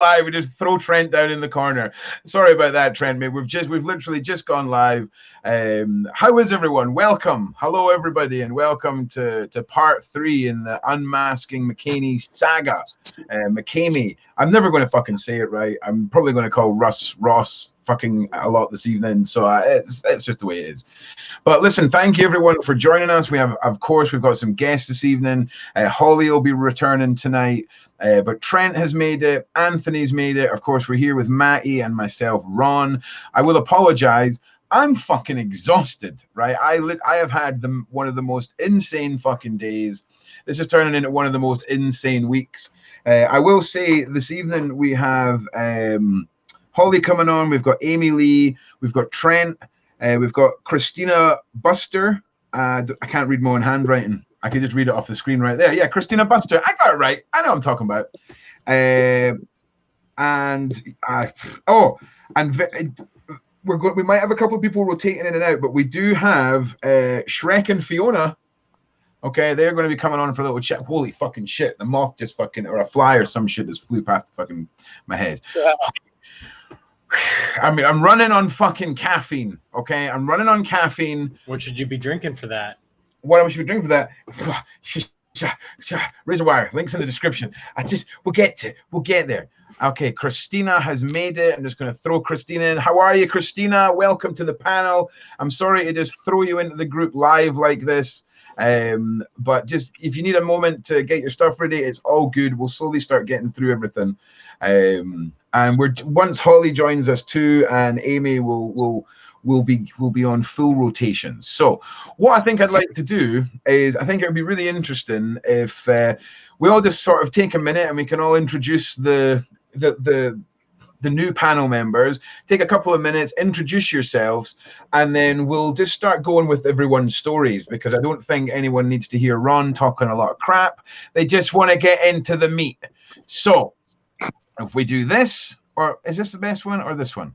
live. We just throw Trent down in the corner. Sorry about that, Trent, mate. We've literally just gone live. How is everyone? Welcome. Hello, everybody, and welcome to part 3 in the Unmasking Mckamey saga. Mckamey. I'm never going to fucking say it right. I'm probably going to call Ross fucking a lot this evening. So it's just the way it is. But listen, thank you everyone for joining us. We have, of course, we've got some guests this evening. Holly will be returning tonight. But Trent has made it. Anthony's made it. Of course, we're here with Matty and myself, Ron. I will apologize. I'm fucking exhausted, right? I have had one of the most insane fucking days. This is turning into one of the most insane weeks. I will say this evening we have Holly coming on. We've got Amy Lee. We've got Trent. We've got Christina Buster. I can't read my own handwriting. I can just read it off the screen right there. Yeah, Christina Buster. I got it right. I know what I'm talking about. We might have a couple of people rotating in and out, but we do have Shrek and Fiona. Okay, they're going to be coming on for a little chat. Holy fucking shit! The moth just fucking, or a fly or some shit just flew past fucking my head. Yeah. I mean, I'm running on fucking caffeine. Okay, I'm running on caffeine. What should you be drinking for that? What should we drink for that? Razor wire. Links in the description. We'll get there. Okay, Christina has made it. I'm just going to throw Christina in. How are you, Christina? Welcome to the panel. I'm sorry to just throw you into the group live like this. But just if you need a moment to get your stuff ready, it's all good. We'll slowly start getting through everything. And once Holly joins us too, and Amy will be on full rotation. So what I think I'd like to do is, I think it would be really interesting if we all just sort of take a minute and we can all introduce the new panel members. Take a couple of minutes, introduce yourselves, and then we'll just start going with everyone's stories, because I don't think anyone needs to hear Ron talking a lot of crap. They just want to get into the meat. So if we do this, or is this the best one, or this one?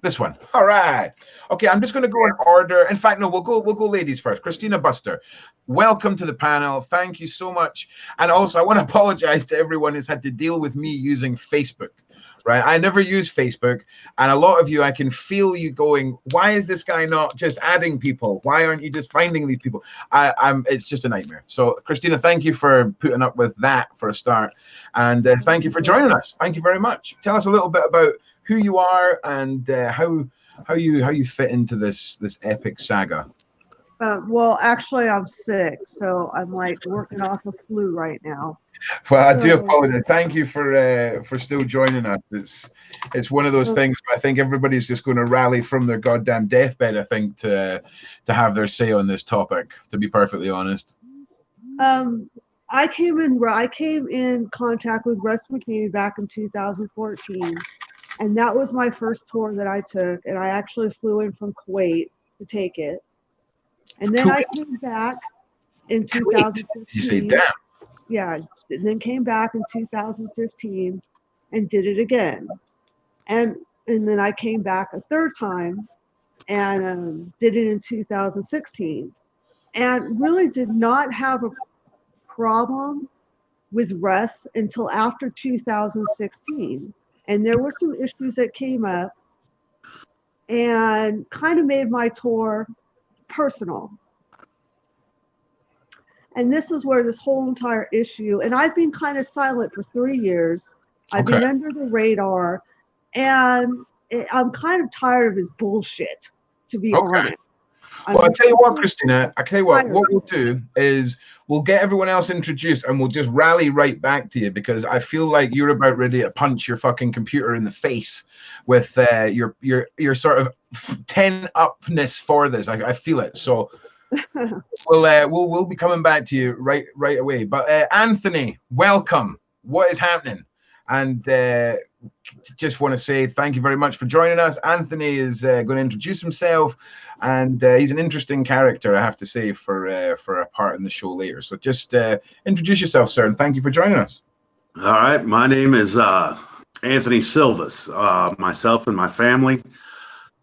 This one. All right. Okay, I'm just going to go in order. In fact, no, we'll go ladies first. Christina Buster, welcome to the panel. Thank you so much. And also, I want to apologize to everyone who's had to deal with me using Facebook. Right, I never use Facebook, and a lot of you, I can feel you going, why is this guy not just adding people? Why aren't you just finding these people? It's just a nightmare. So, Christina, thank you for putting up with that for a start, and thank you for joining us. Thank you very much. Tell us a little bit about who you are and how you fit into this epic saga. Well, actually, I'm sick, so I'm like working off a flu right now. Well, I do apologize. Thank you for still joining us. It's one of those things. I think everybody's just going to rally from their goddamn deathbed, I think, to have their say on this topic, to be perfectly honest. I came in contact with Russ Mckamey back in 2014, and that was my first tour that I took, and I actually flew in from Kuwait to take it. And then I came back in 2015. You say that? Yeah, and then came back in 2015 and did it again. And then I came back a third time and did it in 2016. And really did not have a problem with Russ until after 2016. And there were some issues that came up and kind of made my tour personal. And this is where this whole entire issue, and I've been kind of silent for 3 years. I've been under the radar, and I'm kind of tired of his bullshit, to be honest. Well, I'll tell you what, Christina, what we'll do is we'll get everyone else introduced, and we'll just rally right back to you, because I feel like you're about ready to punch your fucking computer in the face with your sort of 10-upness for this. I feel it. So we'll be coming back to you right away. But Anthony, welcome. What is happening? And just want to say thank you very much for joining us. Anthony is going to introduce himself, and he's an interesting character, I have to say, for a part in the show later. So just introduce yourself, sir, and thank you for joining us. All right, my name is Anthony Silvas. Myself and my family,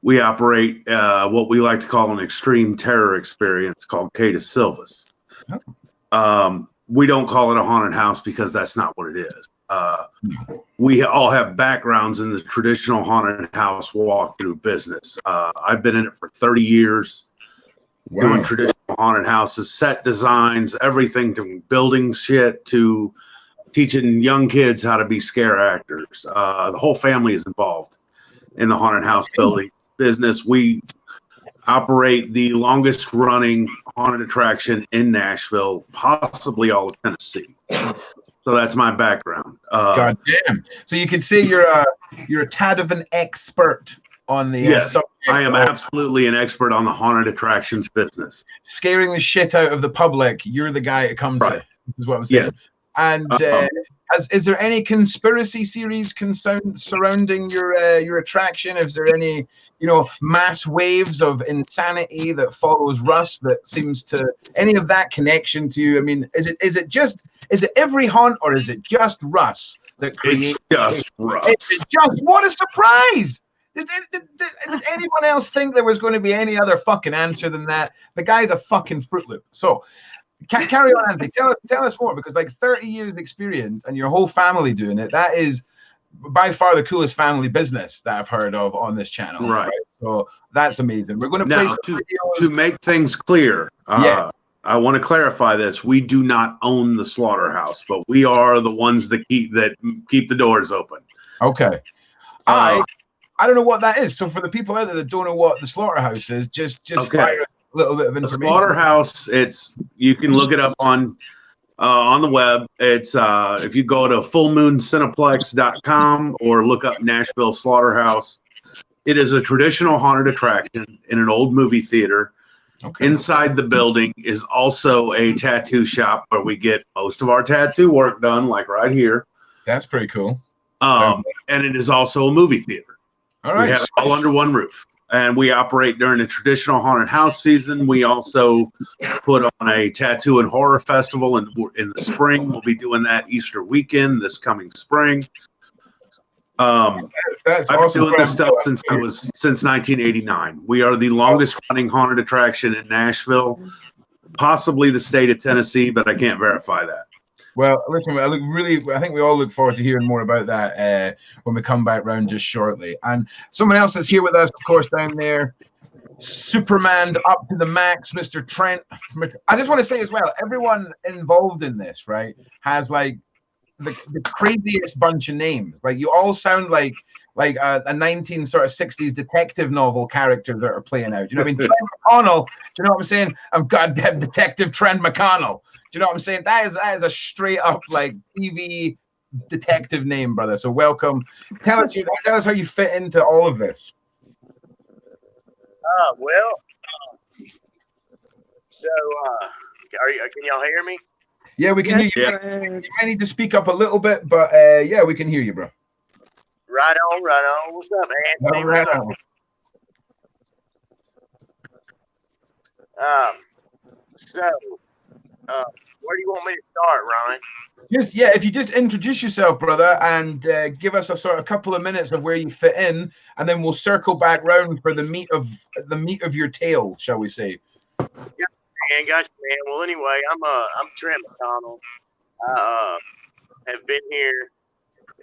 we operate what we like to call an extreme terror experience called K to Silvas. We don't call it a haunted house because that's not what it is. We all have backgrounds in the traditional haunted house walkthrough business. I've been in it for 30 years, doing traditional haunted houses, set designs, everything from building shit to teaching young kids how to be scare actors. The whole family is involved in the haunted house building business. We operate the longest running haunted attraction in Nashville, possibly all of Tennessee. So that's my background. God damn. So you can say you're a tad of an expert on the yes, subject. I am absolutely an expert on the haunted attractions business. Scaring the shit out of the public. You're the guy to come to. This is what I'm saying. Yes. And is there any conspiracy series surrounding your attraction? Is there any, mass waves of insanity that follows Russ that seems to any of that connection to you? I mean, is it every haunt, or is it just Russ that creates? It's just Russ. What a surprise! Did anyone else think there was going to be any other fucking answer than that? The guy's a fucking Fruit Loop. So. Carry on, Andy. Tell us more, because 30 years experience and your whole family doing it, that is by far the coolest family business that I've heard of on this channel. Right. So that's amazing. We're going to play now to make things clear. I want to clarify this. We do not own the slaughterhouse, but we are the ones that keep the doors open. Okay. I don't know what that is. So for the people out there that don't know what the slaughterhouse is, just okay. A little bit of information. The slaughterhouse, you can look it up on the web. It's if you go to fullmooncineplex.com or look up Nashville Slaughterhouse. It is a traditional haunted attraction in an old movie theater. Okay. Inside the building is also a tattoo shop where we get most of our tattoo work done, like right here. That's pretty cool. And it is also a movie theater. All right. We have it all under one roof. And we operate during the traditional haunted house season. We also put on a tattoo and horror festival in the spring. We'll be doing that Easter weekend this coming spring. I've been doing this stuff since 1989. We are the longest running haunted attraction in Nashville, possibly the state of Tennessee, but I can't verify that. Well, listen, I think we all look forward to hearing more about that when we come back round just shortly. And someone else that's here with us, of course, down there, Superman up to the max, Mr. Trent. I just want to say as well, everyone involved in this, right, has the craziest bunch of names. Like, you all sound like a 1960s detective novel character that are playing out. You know what I mean? Trent McConnell. Do you know what I'm saying? I'm goddamn Detective Trent McConnell. Do you know what I'm saying? That is a straight up TV detective name, brother. So welcome. Tell us how you fit into all of this. Can y'all hear me? Yeah, we can hear you. You might need to speak up a little bit, but yeah, we can hear you, bro. Right on. What's up, Anthony? Right What's up? Where do you want me to start, Ryan? If you just introduce yourself, brother, and give us a couple of minutes of where you fit in, and then we'll circle back round for the meat of your tale, shall we say? Yeah, man, gotcha, man. Well, anyway, I'm Trent McConnell. I have been here.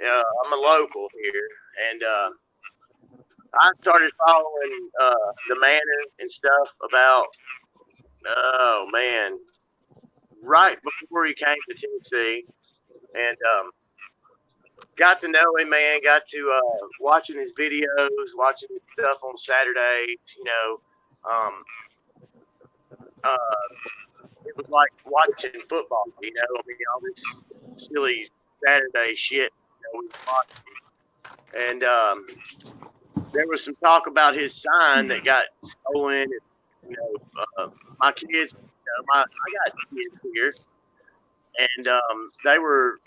I'm a local here, and I started following the Manor and stuff about. Oh man. Right before he came to Tennessee, and got to know him, man. Got to watching his videos, watching his stuff on Saturdays. It was like watching football. I mean, all this silly Saturday shit we watched. And there was some talk about his sign that got stolen. And, my kids. I got kids here, and they were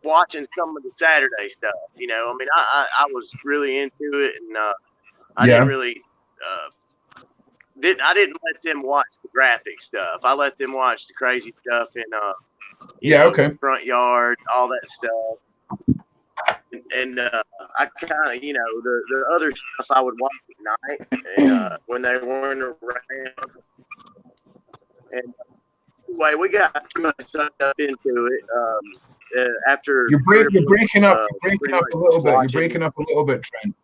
watching some of the Saturday stuff. I was really into it, and I didn't really I didn't let them watch the graphic stuff. I let them watch the crazy stuff in the front yard, all that stuff. And I kind of, the other stuff I would watch at night, and when they weren't around. And anyway, we got pretty much sucked up into it. after You're breaking up. You're breaking pretty up much a little just bit. You're watching. breaking up a little bit, Trent.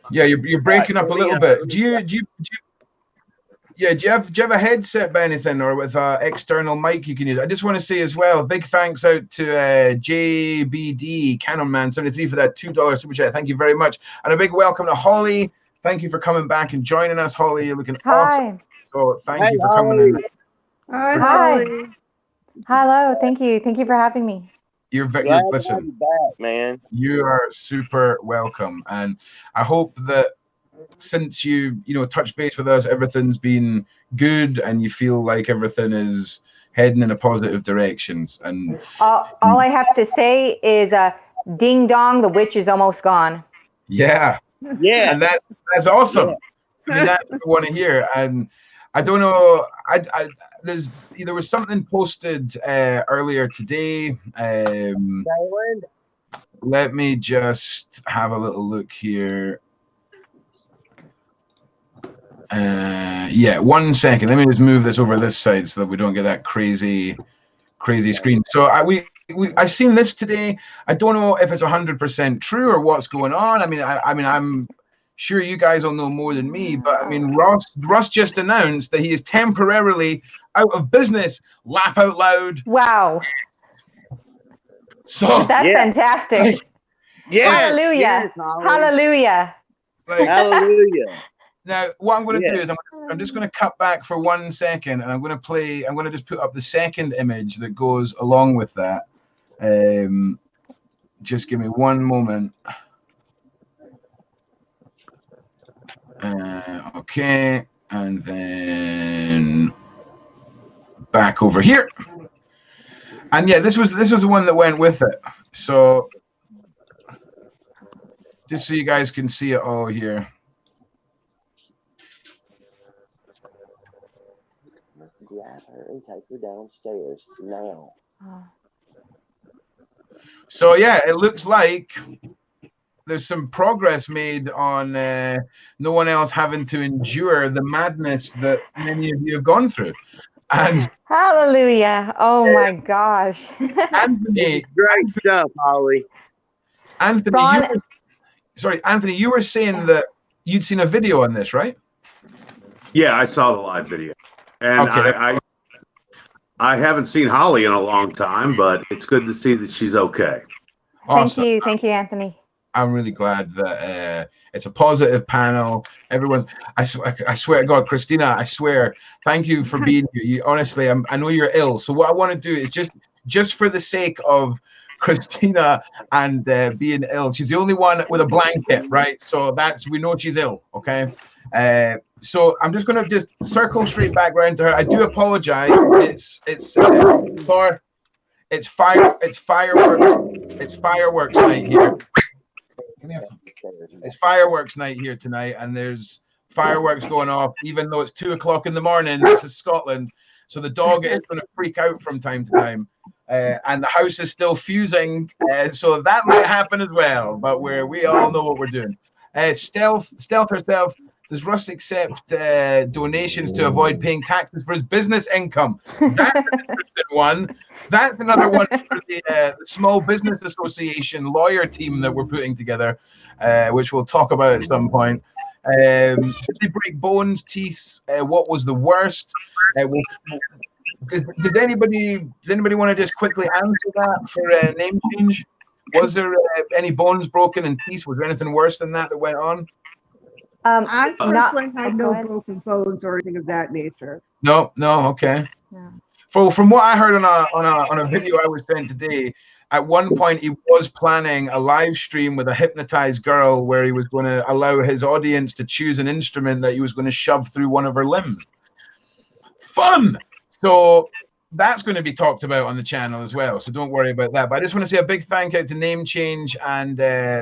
Yeah, you're breaking up a let me, little bit. let me Do you have a headset by anything, or with an external mic you can use? I just want to say as well, a big thanks out to JBD Canon Man 73 for that $2 super chat. Thank you very much, and a big welcome to Holly. Thank you for coming back and joining us, Holly. You're looking awesome. So thank you for coming in. Hi, Hi. Holly. Hello. Thank you. Thank you for having me. You're very Glad to have listen. you back, man. You are super welcome, and I hope that since you touch base with us, everything's been good, and you feel like everything is heading in a positive directions. And All I have to say is, ding dong, the witch is almost gone. yeah, Yes. and that's awesome. I mean, that's what we want to hear. And I don't know, there was something posted earlier today. Let me just have a little look here. Yeah, 1 second. Let me just move this over this side so that we don't get that crazy screen. So I've seen this today. I don't know if it's 100% true or what's going on. I mean, I'm sure you guys will know more than me, but I mean, Russ just announced that he is temporarily out of business. Laugh out loud. Wow. So That's fantastic. Yes. Hallelujah. Yes, Holly. Hallelujah. like, Hallelujah. now, what I'm going to do Yes. is I'm just going to cut back for 1 second, and I'm going to just put up the second image that goes along with that. Just give me one moment. Okay, and then back over here. And yeah, this was the one that went with it. So just so you guys can see it all here. Grab her and take her downstairs now. So yeah, it looks like there's some progress made on no one else having to endure the madness that many of you have gone through. And Hallelujah. Oh my gosh. This is great stuff, Holly. Anthony, Ron, Anthony, you were saying that you'd seen a video on this, right? Yeah, I saw the live video, and Okay. I haven't seen Holly in a long time, but it's good to see that she's okay. Awesome. Thank you, Anthony. I'm really glad that it's a positive panel. Everyone's. I swear to God, Christina, I swear. Thank you for being here. You, honestly, I know you're ill. So what I want to do is just for the sake of Christina and being ill. She's the only one with a blanket, right? So we know she's ill. Okay. So I'm just going to just circle straight back around to her. I do apologize. It's fireworks night here. It's fireworks night here tonight, and there's fireworks going off, even though it's 2 o'clock in the morning. This is Scotland, so the dog is going to freak out from time to time, and the house is still fusing, so that might happen as well. But we all know what we're doing. Stealth herself. Does Russ accept donations to avoid paying taxes for his business income? That's an interesting one. That's another one for the Small Business Association lawyer team that we're putting together, which we'll talk about at some point. Did they break bones, teeth? What was the worst? Does anybody want to just quickly answer that for name change? Was there any bones broken and teeth? Was there anything worse than that went on? I personally had no broken bones or anything of that nature. No, okay. No. From what I heard on a video I was sent today, at one point he was planning a live stream with a hypnotized girl where he was going to allow his audience to choose an instrument that he was going to shove through one of her limbs. Fun! So that's going to be talked about on the channel as well, so don't worry about that. But I just want to say a big thank you to Name Change and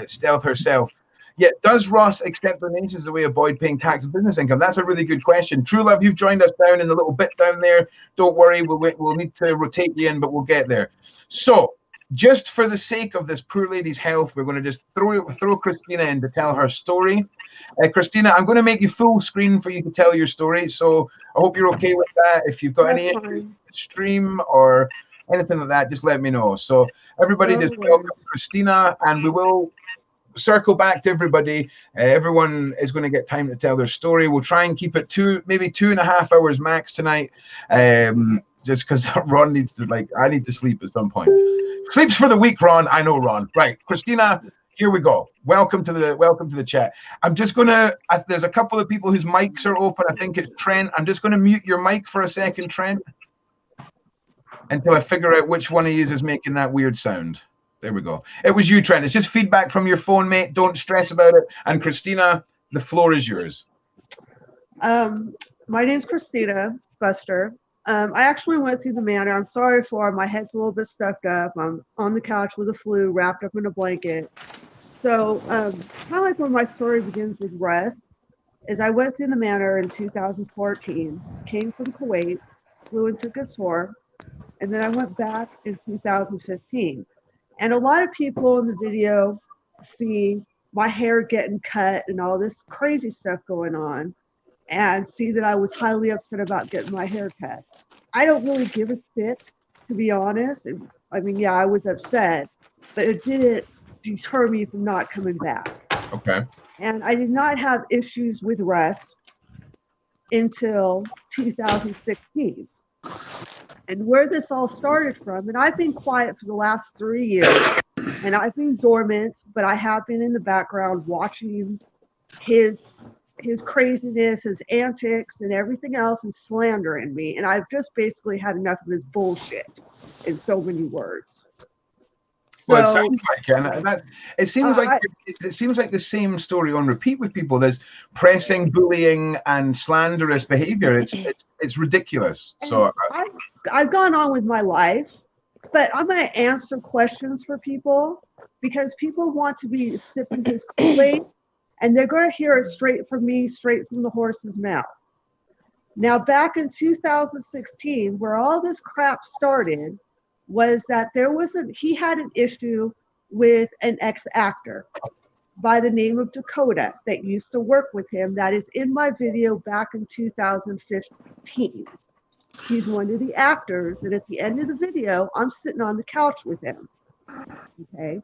Stealth herself. Yeah, does Ross accept donations as a way to avoid paying tax and business income? That's a really good question. True Love, you've joined us down in the little bit down there. Don't worry, we'll need to rotate you in, but we'll get there. So, just for the sake of this poor lady's health, we're going to just throw Christina in to tell her story. Christina, I'm going to make you full screen for you to tell your story. So I hope you're okay with that. If you've got any issues with the stream or anything like that, just let me know. So everybody, just welcome Christina, and we will circle back to everybody. Everyone is going to get time to tell their story. We'll try and keep it maybe 2.5 hours max tonight, just because Ron needs to, like, I need to sleep at some point. Sleeps for the week, Ron. I know, Ron. Right, Christina, here we go. Welcome to the chat. I'm just gonna. There's a couple of people whose mics are open. I think it's Trent. I'm just gonna mute your mic for a second, Trent, until I figure out which one of you is making that weird sound. There we go. It was you, Trent. It's just feedback from your phone, mate. Don't stress about it. And Christina, the floor is yours. My name's Christina Buster. I actually went through the manor. I'm sorry for my head's a little bit stuffed up. I'm on the couch with the flu, wrapped up in a blanket. So kind of like where my story begins with Russ, is I went through the manor in 2014, came from Kuwait, flew and took a tour, and then I went back in 2015. And a lot of people in the video see my hair getting cut and all this crazy stuff going on, and see that I was highly upset about getting my hair cut. I don't really give a shit, to be honest. I mean, yeah, I was upset, but it didn't deter me from not coming back. Okay. And I did not have issues with Russ until 2016. And where this all started from, and I've been quiet for the last 3 years, and I've been dormant, but I have been in the background watching his craziness, his antics, and everything else, and slandering me. And I've just basically had enough of his bullshit, in so many words. Well, it sounds like, and it seems like it seems like the same story on repeat with people. There's pressing, bullying, and slanderous behavior. It's ridiculous. So I've gone on with my life, but I'm going to answer questions for people, because people want to be sipping his Kool-Aid, and they're going to hear it straight from me, straight from the horse's mouth. Now, back in 2016, where all this crap started, was that he had an issue with an ex-actor by the name of Dakota that used to work with him. That is in my video back in 2015. He's one of the actors, and at the end of the video, I'm sitting on the couch with him. Okay.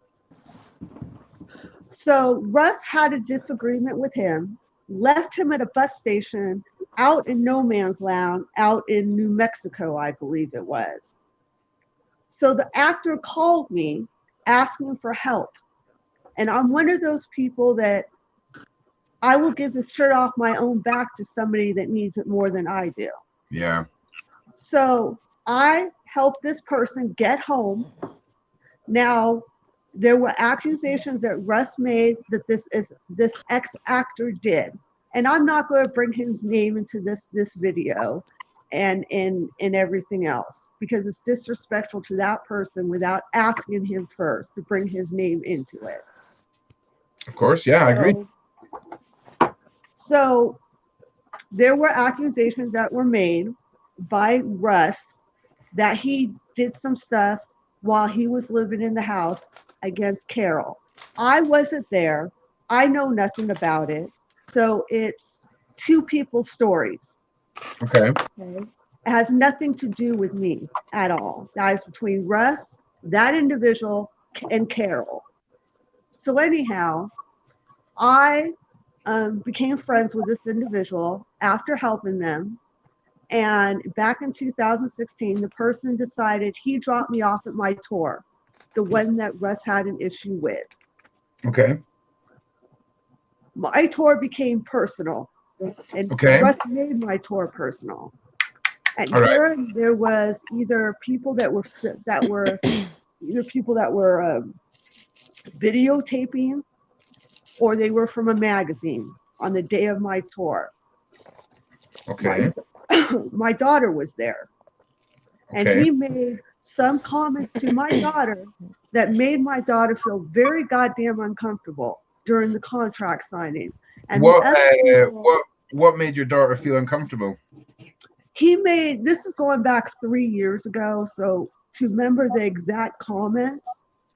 So Russ had a disagreement with him, left him at a bus station out in no man's land, out in New Mexico, I believe it was. So the actor called me asking for help. And I'm one of those people that I will give the shirt off my own back to somebody that needs it more than I do. Yeah. So I helped this person get home. Now, there were accusations that Russ made that this ex-actor did. And I'm not going to bring his name into this video and everything else, because it's disrespectful to that person without asking him first to bring his name into it. Of course, yeah, I agree. So there were accusations that were made by Russ that he did some stuff while he was living in the house against Carol. I wasn't there. I know nothing about it. So it's two people's stories. Okay. It has nothing to do with me at all. That is between Russ, that individual, and Carol. So anyhow, I became friends with this individual after helping them. And back in 2016, the person decided he dropped me off at my tour, the one that Russ had an issue with. Okay. My tour became personal, and Russ made my tour personal. And here there was either people that were videotaping, or they were from a magazine on the day of my tour. Okay. My daughter was there, and he made some comments to my daughter that made my daughter feel very goddamn uncomfortable during the contract signing. And what made your daughter feel uncomfortable? This is going back 3 years ago, so to remember the exact comments,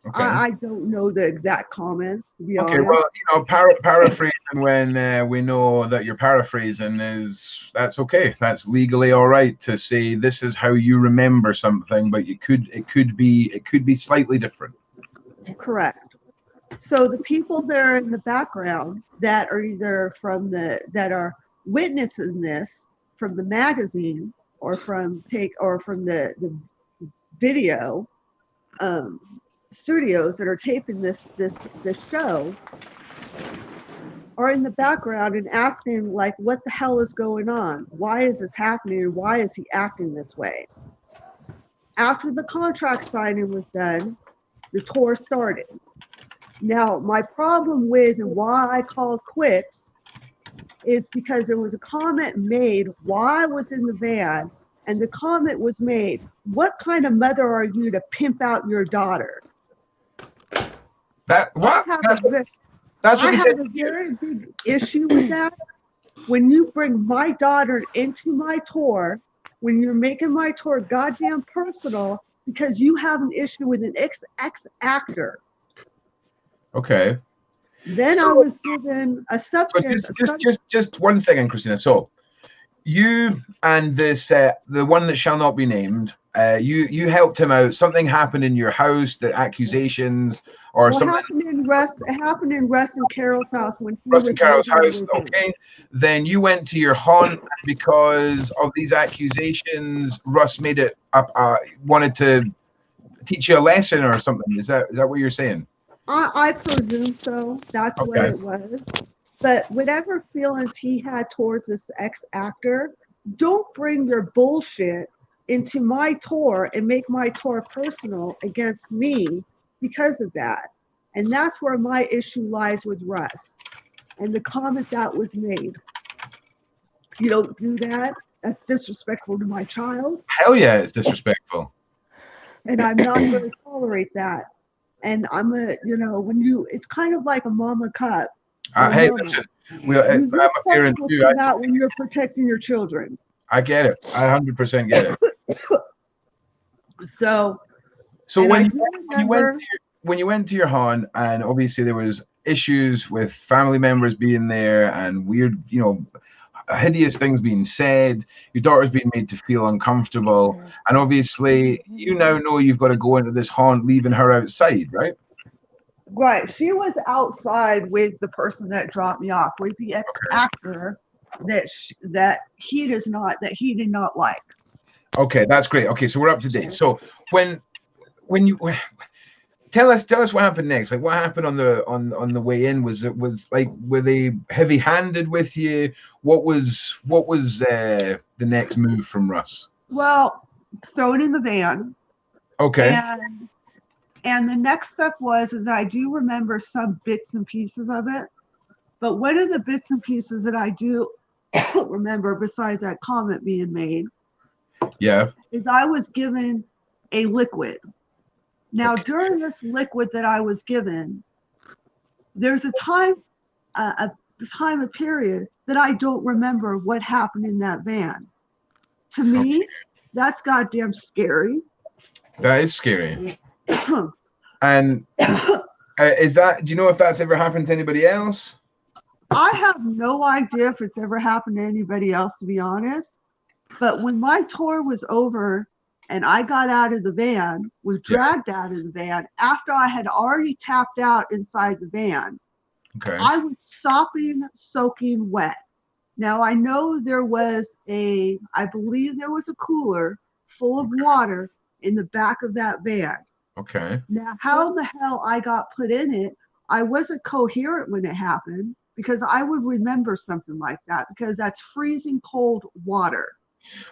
Okay. I don't know the exact comments, to be Okay, honest. well, paraphrasing when we know that you're paraphrasing that's okay. That's legally all right to say this is how you remember something, but it could be slightly different. Correct. So the people there in the background that are either that are witnessing this from the magazine or from the video studios that are taping this show are in the background and asking, like, what the hell is going on? Why is this happening? And why is he acting this way? After the contract signing was done, the tour started. Now, my problem with and why I called quits is because there was a comment made while I was in the van, and the comment was made, what kind of mother are you to pimp out your daughter? That's what I they said. have a very big issue with that. When you bring my daughter into my tour, when you're making my tour goddamn personal because you have an issue with an ex-actor. Okay. Then I was given a subject. Just 1 second, Christina. So you and this the one that shall not be named, you helped him out. Something happened in your house, the accusations or something. It happened in Russ and Carol's house when he Russ was and Carol's living house. with him. Okay. Then you went to your haunt because of these accusations. Russ made it up, wanted to teach you a lesson or something. Is that what you're saying? I presume so. That's what Okay. it was. But whatever feelings he had towards this ex-actor, don't bring your bullshit into my tour and make my tour personal against me because of that. And that's where my issue lies with Russ and the comment that was made. You don't do that. That's disrespectful to my child. Hell yeah, it's disrespectful. And I'm not going to tolerate that. And it's kind of like a mama cut. Hey, listen, I'm a parent too. When you're protecting your children. I get it. I 100% get it. So when you went to your haunt, and obviously there was issues with family members being there and weird, hideous things being said, your daughter's being made to feel uncomfortable, and obviously you now know you've got to go into this haunt, leaving her outside, right? Right. She was outside with the person that dropped me off, with the ex-actor that he did not like. Okay, that's great. Okay, so we're up to date. So when you tell us what happened next. Like, what happened on the way in? Was like, were they heavy-handed with you? What was the next move from Russ? Well, thrown in the van. Okay. And the next step is I do remember some bits and pieces of it, but one of the bits and pieces that I do remember, besides that comment being made, is I was given a liquid. Now, during this liquid that I was given, there's a period that I don't remember what happened in that van. To me, that's goddamn scary. That is scary. And do you know if that's ever happened to anybody else? I have no idea if it's ever happened to anybody else, to be honest. But when my tour was over and I got out of the van, was dragged out of the van after I had already tapped out inside the van, I was soaking wet. Now, I know I believe there was a cooler full of water in the back of that van. Okay. Now, how the hell I got put in it, I wasn't coherent when it happened, because I would remember something like that, because that's freezing cold water.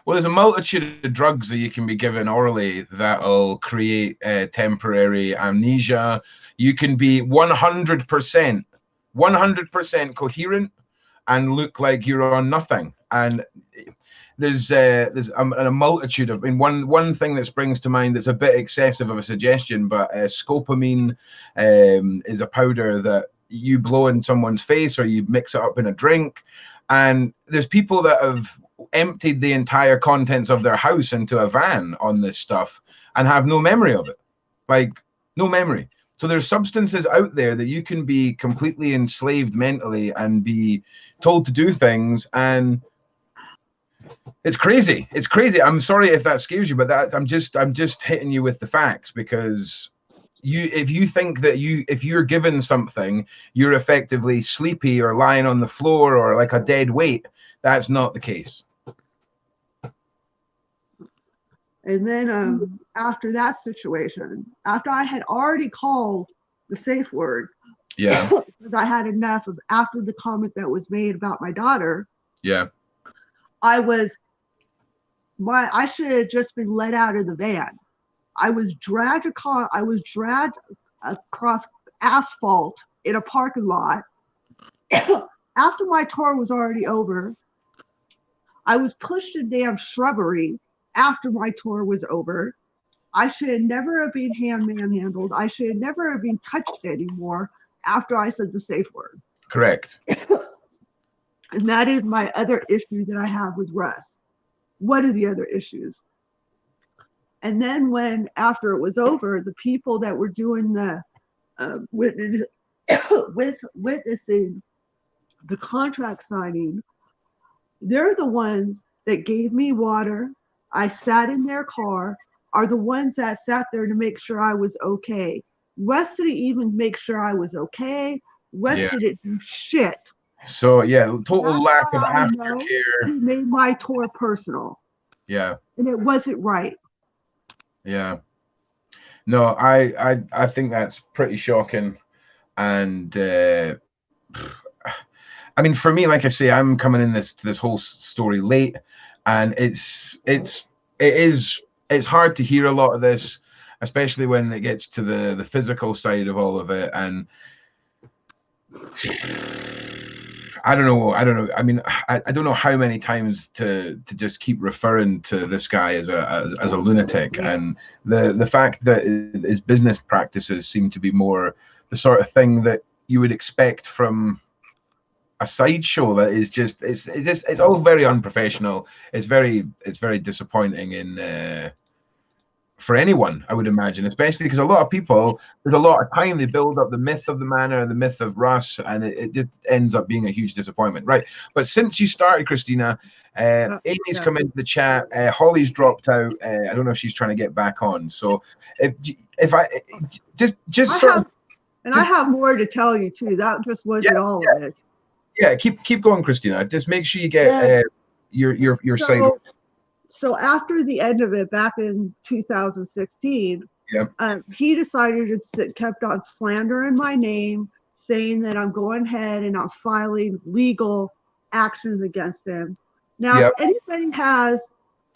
Well, there's a multitude of drugs that you can be given orally that'll create temporary amnesia. You can be 100% coherent and look like you're on nothing. And there's a multitude of, one thing that springs to mind that's a bit excessive of a suggestion, but scopamine is a powder that you blow in someone's face or you mix it up in a drink. And there's people that have emptied the entire contents of their house into a van on this stuff and have no memory of it. Like, no memory. So there's substances out there that you can be completely enslaved mentally and be told to do things, and it's crazy. It's crazy. I'm sorry if that scares you, but I'm just hitting you with the facts, because if you think that if you're given something, you're effectively sleepy or lying on the floor or like a dead weight. That's not the case. And then after that situation, after I had already called the safe word, Yeah. because I had enough of after the comment that was made about my daughter. Yeah. I should have just been let out of the van. I was dragged across asphalt in a parking lot. After my tour was already over, I was pushed in damn shrubbery after my tour was over. I should have never have been manhandled. I should have never have been touched anymore after I said the safe word. Correct. And that is my other issue that I have with Russ. One of the other issues. And then after it was over, the people that were doing the witnessing the contract signing, they're the ones that gave me water. I sat in their car, are the ones that sat there to make sure I was okay. Russ didn't even make sure I was okay. Russ didn't do shit. So yeah, total That's lack of why I know aftercare. He made my tour personal. Yeah. And it wasn't right. Yeah. No, I think that's pretty shocking. And I mean, for me, like I say, I'm coming in to this whole story late, and it's hard to hear a lot of this, especially when it gets to the physical side of all of it. And I don't know. I mean, I don't know how many times to just keep referring to this guy as a lunatic, and the fact that his business practices seem to be more the sort of thing that you would expect from a sideshow that is just it's all very unprofessional. It's very disappointing for anyone, I would imagine, especially because a lot of people, there's a lot of time they build up the myth of the manor, the myth of Russ, and it just ends up being a huge disappointment, right? But since you started, Christina, Amy's come into the chat, Holly's dropped out. I don't know if she's trying to get back on. So if I have more to tell you too. That just wasn't all of it. Yeah, keep going, Christina. Just make sure you get your side. So after the end of it, back in 2016, he decided to kept on slandering my name, saying that I'm going ahead and I'm filing legal actions against him. Now, if anybody has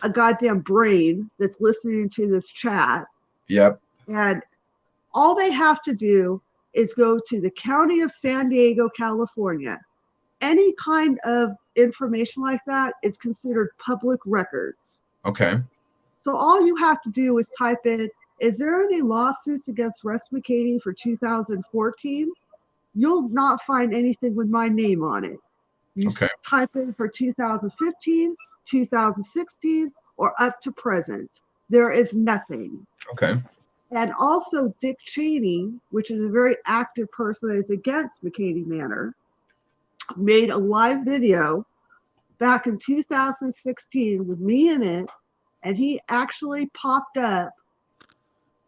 a goddamn brain that's listening to this chat, and all they have to do is go to the county of San Diego, California. Any kind of information like that is considered public records. Okay. So all you have to do is type in, is there any lawsuits against Russ Mckamey for 2014? You'll not find anything with my name on it. You type in for 2015, 2016, or up to present. There is nothing. Okay. And also Dick Cheney, which is a very active person that is against Mckamey Manor, made a live video back in 2016 with me in it, and he actually popped up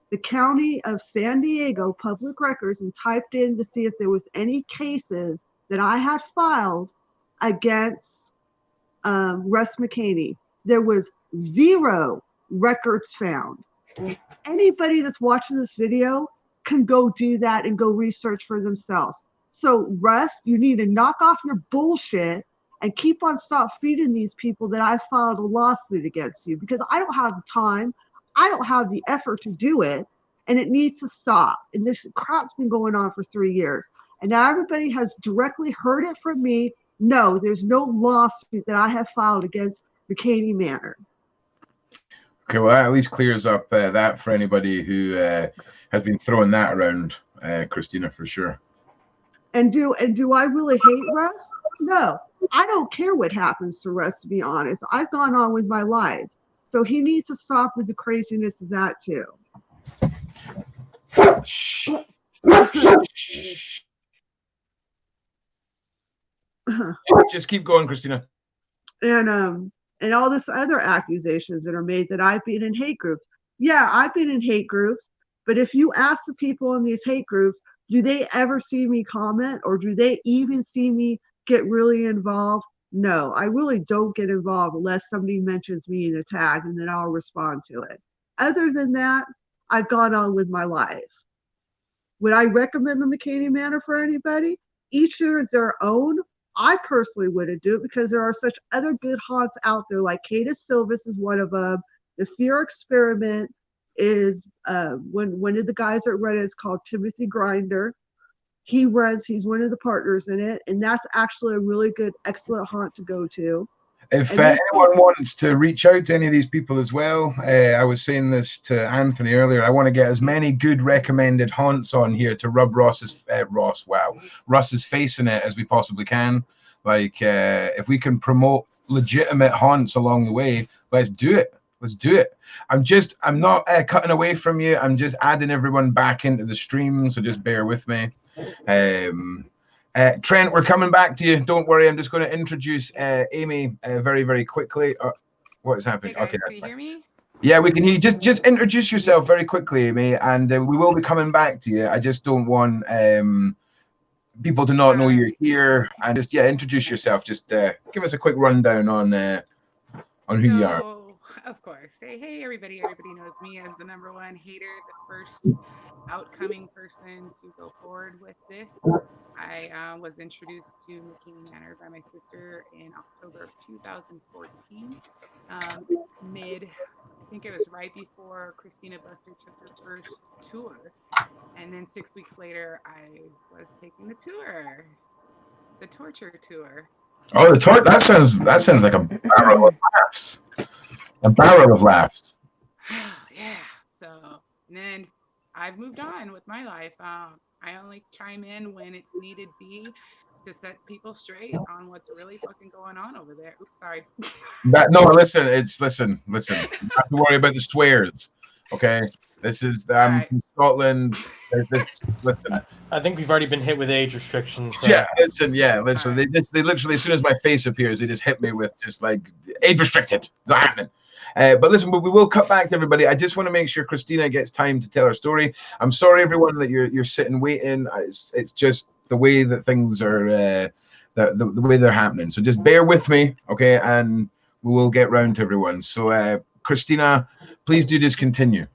the county of San Diego public records and typed in to see if there was any cases that I had filed against Russ Mckamey. There was 0 records found. Anybody that's watching this video can go do that and go research for themselves. So Russ, you need to knock off your bullshit and stop feeding these people that I filed a lawsuit against you, because I don't have the time. I don't have the effort to do it, and it needs to stop. And this crap's been going on for 3 years. And now everybody has directly heard it from me. No, there's no lawsuit that I have filed against Mckamey Manor. Okay, well, that at least clears up that for anybody who has been throwing that around, Christina, for sure. And do I really hate Russ? No, I don't care what happens to Russ, to be honest. I've gone on with my life. So he needs to stop with the craziness of that too. Just keep going, Christina. And all this other accusations that are made that I've been in hate groups. Yeah, I've been in hate groups, but if you ask the people in these hate groups, do they ever see me comment or do they even see me get really involved? No, I really don't get involved unless somebody mentions me in a tag and then I'll respond to it. Other than that, I've gone on with my life. Would I recommend the Mckamey Manor for anybody? Each year is their own. I personally wouldn't do it because there are such other good haunts out there, like Catus Silvus is one of them. The Fear Experiment is one of the guys that run it is called Timothy Grinder. He's one of the partners in it, and that's actually a really good, excellent haunt to go to. If anyone wants to reach out to any of these people as well, I was saying this to Anthony earlier. I want to get as many good recommended haunts on here to rub Russ's face in it as we possibly can. Like, if we can promote legitimate haunts along the way, let's do it. Let's do it. I'm not cutting away from you. I'm just adding everyone back into the stream, so just bear with me. Trent, we're coming back to you. Don't worry. I'm just going to introduce Amy very, very quickly. What is happening? Hey guys, okay. Can you hear me? Yeah, we can hear you. Just introduce yourself very quickly, Amy, and we will be coming back to you. I just don't want people to not know you're here. And just, introduce yourself. Just give us a quick rundown on who you are. Of course. Hey, everybody. Everybody knows me as the #1 hater, the first outcoming person to go forward with this. I was introduced to Mckamey Manor by my sister in October of 2014. I think it was right before Christina Buster took her first tour. And then 6 weeks later, I was taking the tour, the torture tour. Oh, the tour! That sounds like a barrel of laughs. A barrel of laughs. Yeah. So, and then I've moved on with my life. I only chime in when it's needed be to set people straight on what's really fucking going on over there. Oops, sorry. Listen. You don't have to worry about the swears. Okay, this is Right. from Scotland. Listen. I think we've already been hit with age restrictions. So. Yeah, listen. Right. They literally, as soon as my face appears, they just hit me with just like age restricted. It's not happening. But listen, we will cut back to everybody. I just want to make sure Christina gets time to tell her story. I'm sorry, everyone, that you're sitting waiting. It's just the way that things are, the way they're happening. So just bear with me, okay? And we will get round to everyone. So, Christina, please do just continue.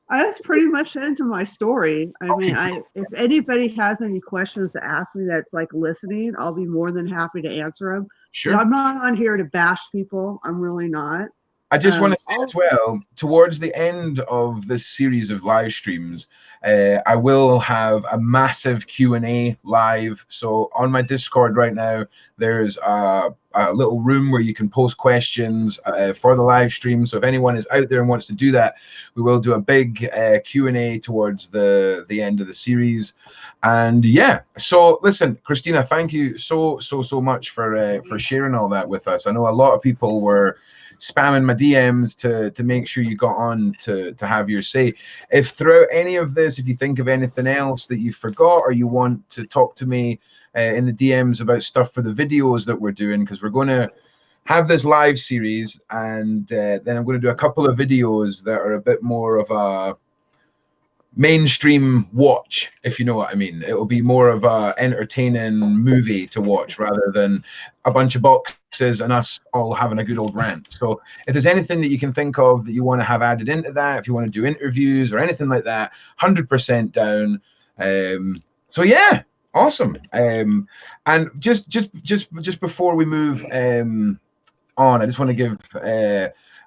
That's pretty much the end of my story. I mean, if anybody has any questions to ask me that's like listening, I'll be more than happy to answer them. Sure. But I'm not on here to bash people. I'm really not. I just want to say as well, towards the end of this series of live streams, I will have a massive Q&A live. So on my Discord right now, there's a little room where you can post questions for the live stream. So if anyone is out there and wants to do that, we will do a big Q&A towards the end of the series. And yeah, so listen, Christina, thank you so much for sharing all that with us. I know a lot of people were spamming my DMs to make sure you got on to have your say. If throughout any of this, if you think of anything else that you forgot or you want to talk to me in the DMs about stuff for the videos that we're doing, because we're going to have this live series, and then I'm going to do a couple of videos that are a bit more of a mainstream watch, if you know what I mean. It will be more of a entertaining movie to watch rather than a bunch of boxes and us all having a good old rant. So if there's anything that you can think of that you want to have added into that, if you want to do interviews or anything like that, 100% down. So yeah, awesome. And just before we move on, I just want to give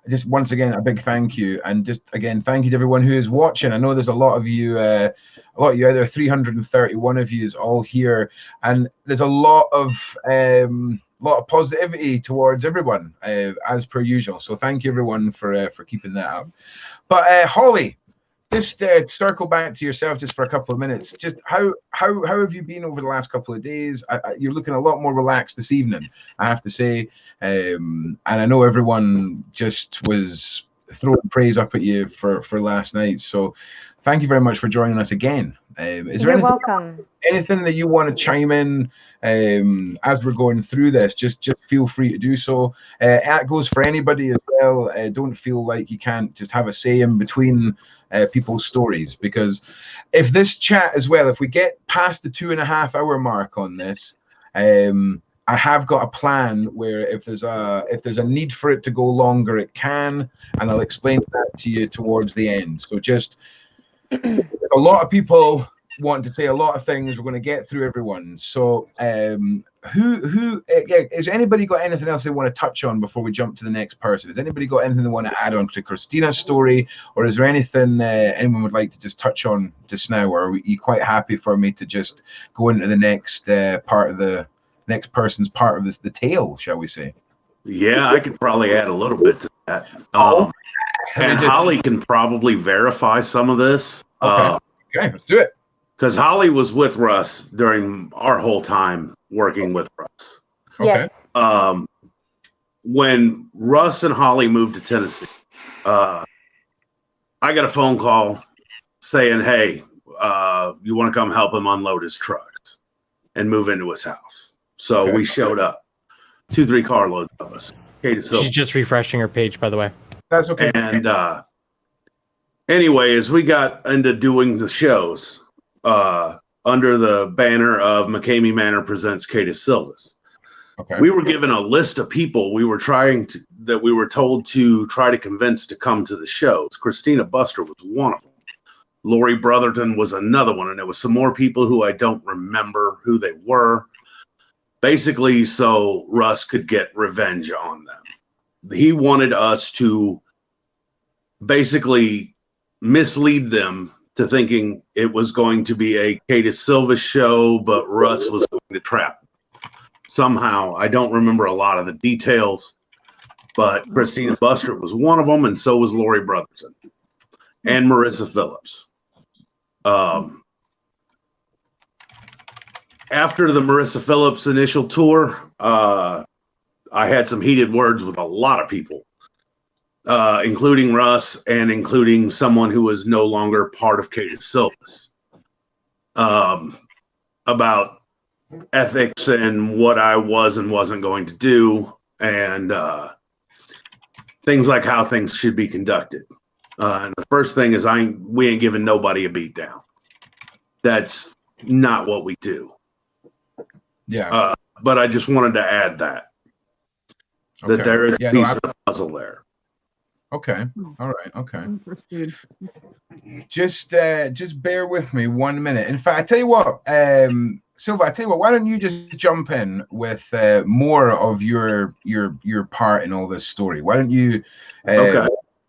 just once again a big thank you, and just again thank you to everyone who is watching. I know there's a lot of you out there, 331 of you is all here, and there's a lot of positivity towards everyone as per usual. So thank you everyone for keeping that up. But Holly, just circle back to yourself just for a couple of minutes. Just how have you been over the last couple of days? You're looking a lot more relaxed this evening, I have to say. And I know everyone just was throwing praise up at you for last night. So thank you very much for joining us again. Is there You're anything, welcome. anything that you want to chime in as we're going through this? Just feel free to do so. That goes for anybody as well. Don't feel like you can't just have a say in between people's stories, because if this chat as well, if we get past the 2.5 hour mark on this, I have got a plan where if there's a need for it to go longer, it can, and I'll explain that to you towards the end. So just a lot of people want to say a lot of things. We're going to get through everyone. So has anybody got anything else they want to touch on before we jump to the next person? Has anybody got anything they want to add on to Christina's story, or is there anything anyone would like to just touch on just now, or are you quite happy for me to just go into the next part of the next person's part of the tale, shall we say? Yeah, I could probably add a little bit to that. And Holly can probably verify some of this. Okay, let's do it. Because Holly was with Russ during our whole time working with Russ. Okay. Yes. When Russ and Holly moved to Tennessee, I got a phone call saying, hey, you want to come help him unload his trucks and move into his house. So we showed up, 2-3 carloads of us. She's just refreshing her page, by the way. That's okay. And anyway, as we got into doing the shows under the banner of Mckamey Manor presents Kate Silvas, we were given a list of people we were told to try to convince to come to the shows. Christina Buster was one of them. Lori Brotherton was another one, and there was some more people who I don't remember who they were. Basically, so Russ could get revenge on them. He wanted us to basically mislead them to thinking it was going to be a Kate Silva show, but Russ was going to trap them. Somehow, I don't remember a lot of the details, but Christina Buster was one of them, and so was Lori Brotherton and Marissa Phillips. After the Marissa Phillips initial tour, I had some heated words with a lot of people, including Russ and including someone who was no longer part of Kate Silvas, about ethics and what I was and wasn't going to do, and things like how things should be conducted. And the first thing is we ain't giving nobody a beat down. That's not what we do. Yeah. But I just wanted to add that there is a piece of the puzzle there. Okay. All right. Okay. Interesting. Just bear with me 1 minute. In fact, I tell you what, Silva, I tell you what, why don't you just jump in with more of your part in all this story? Why don't you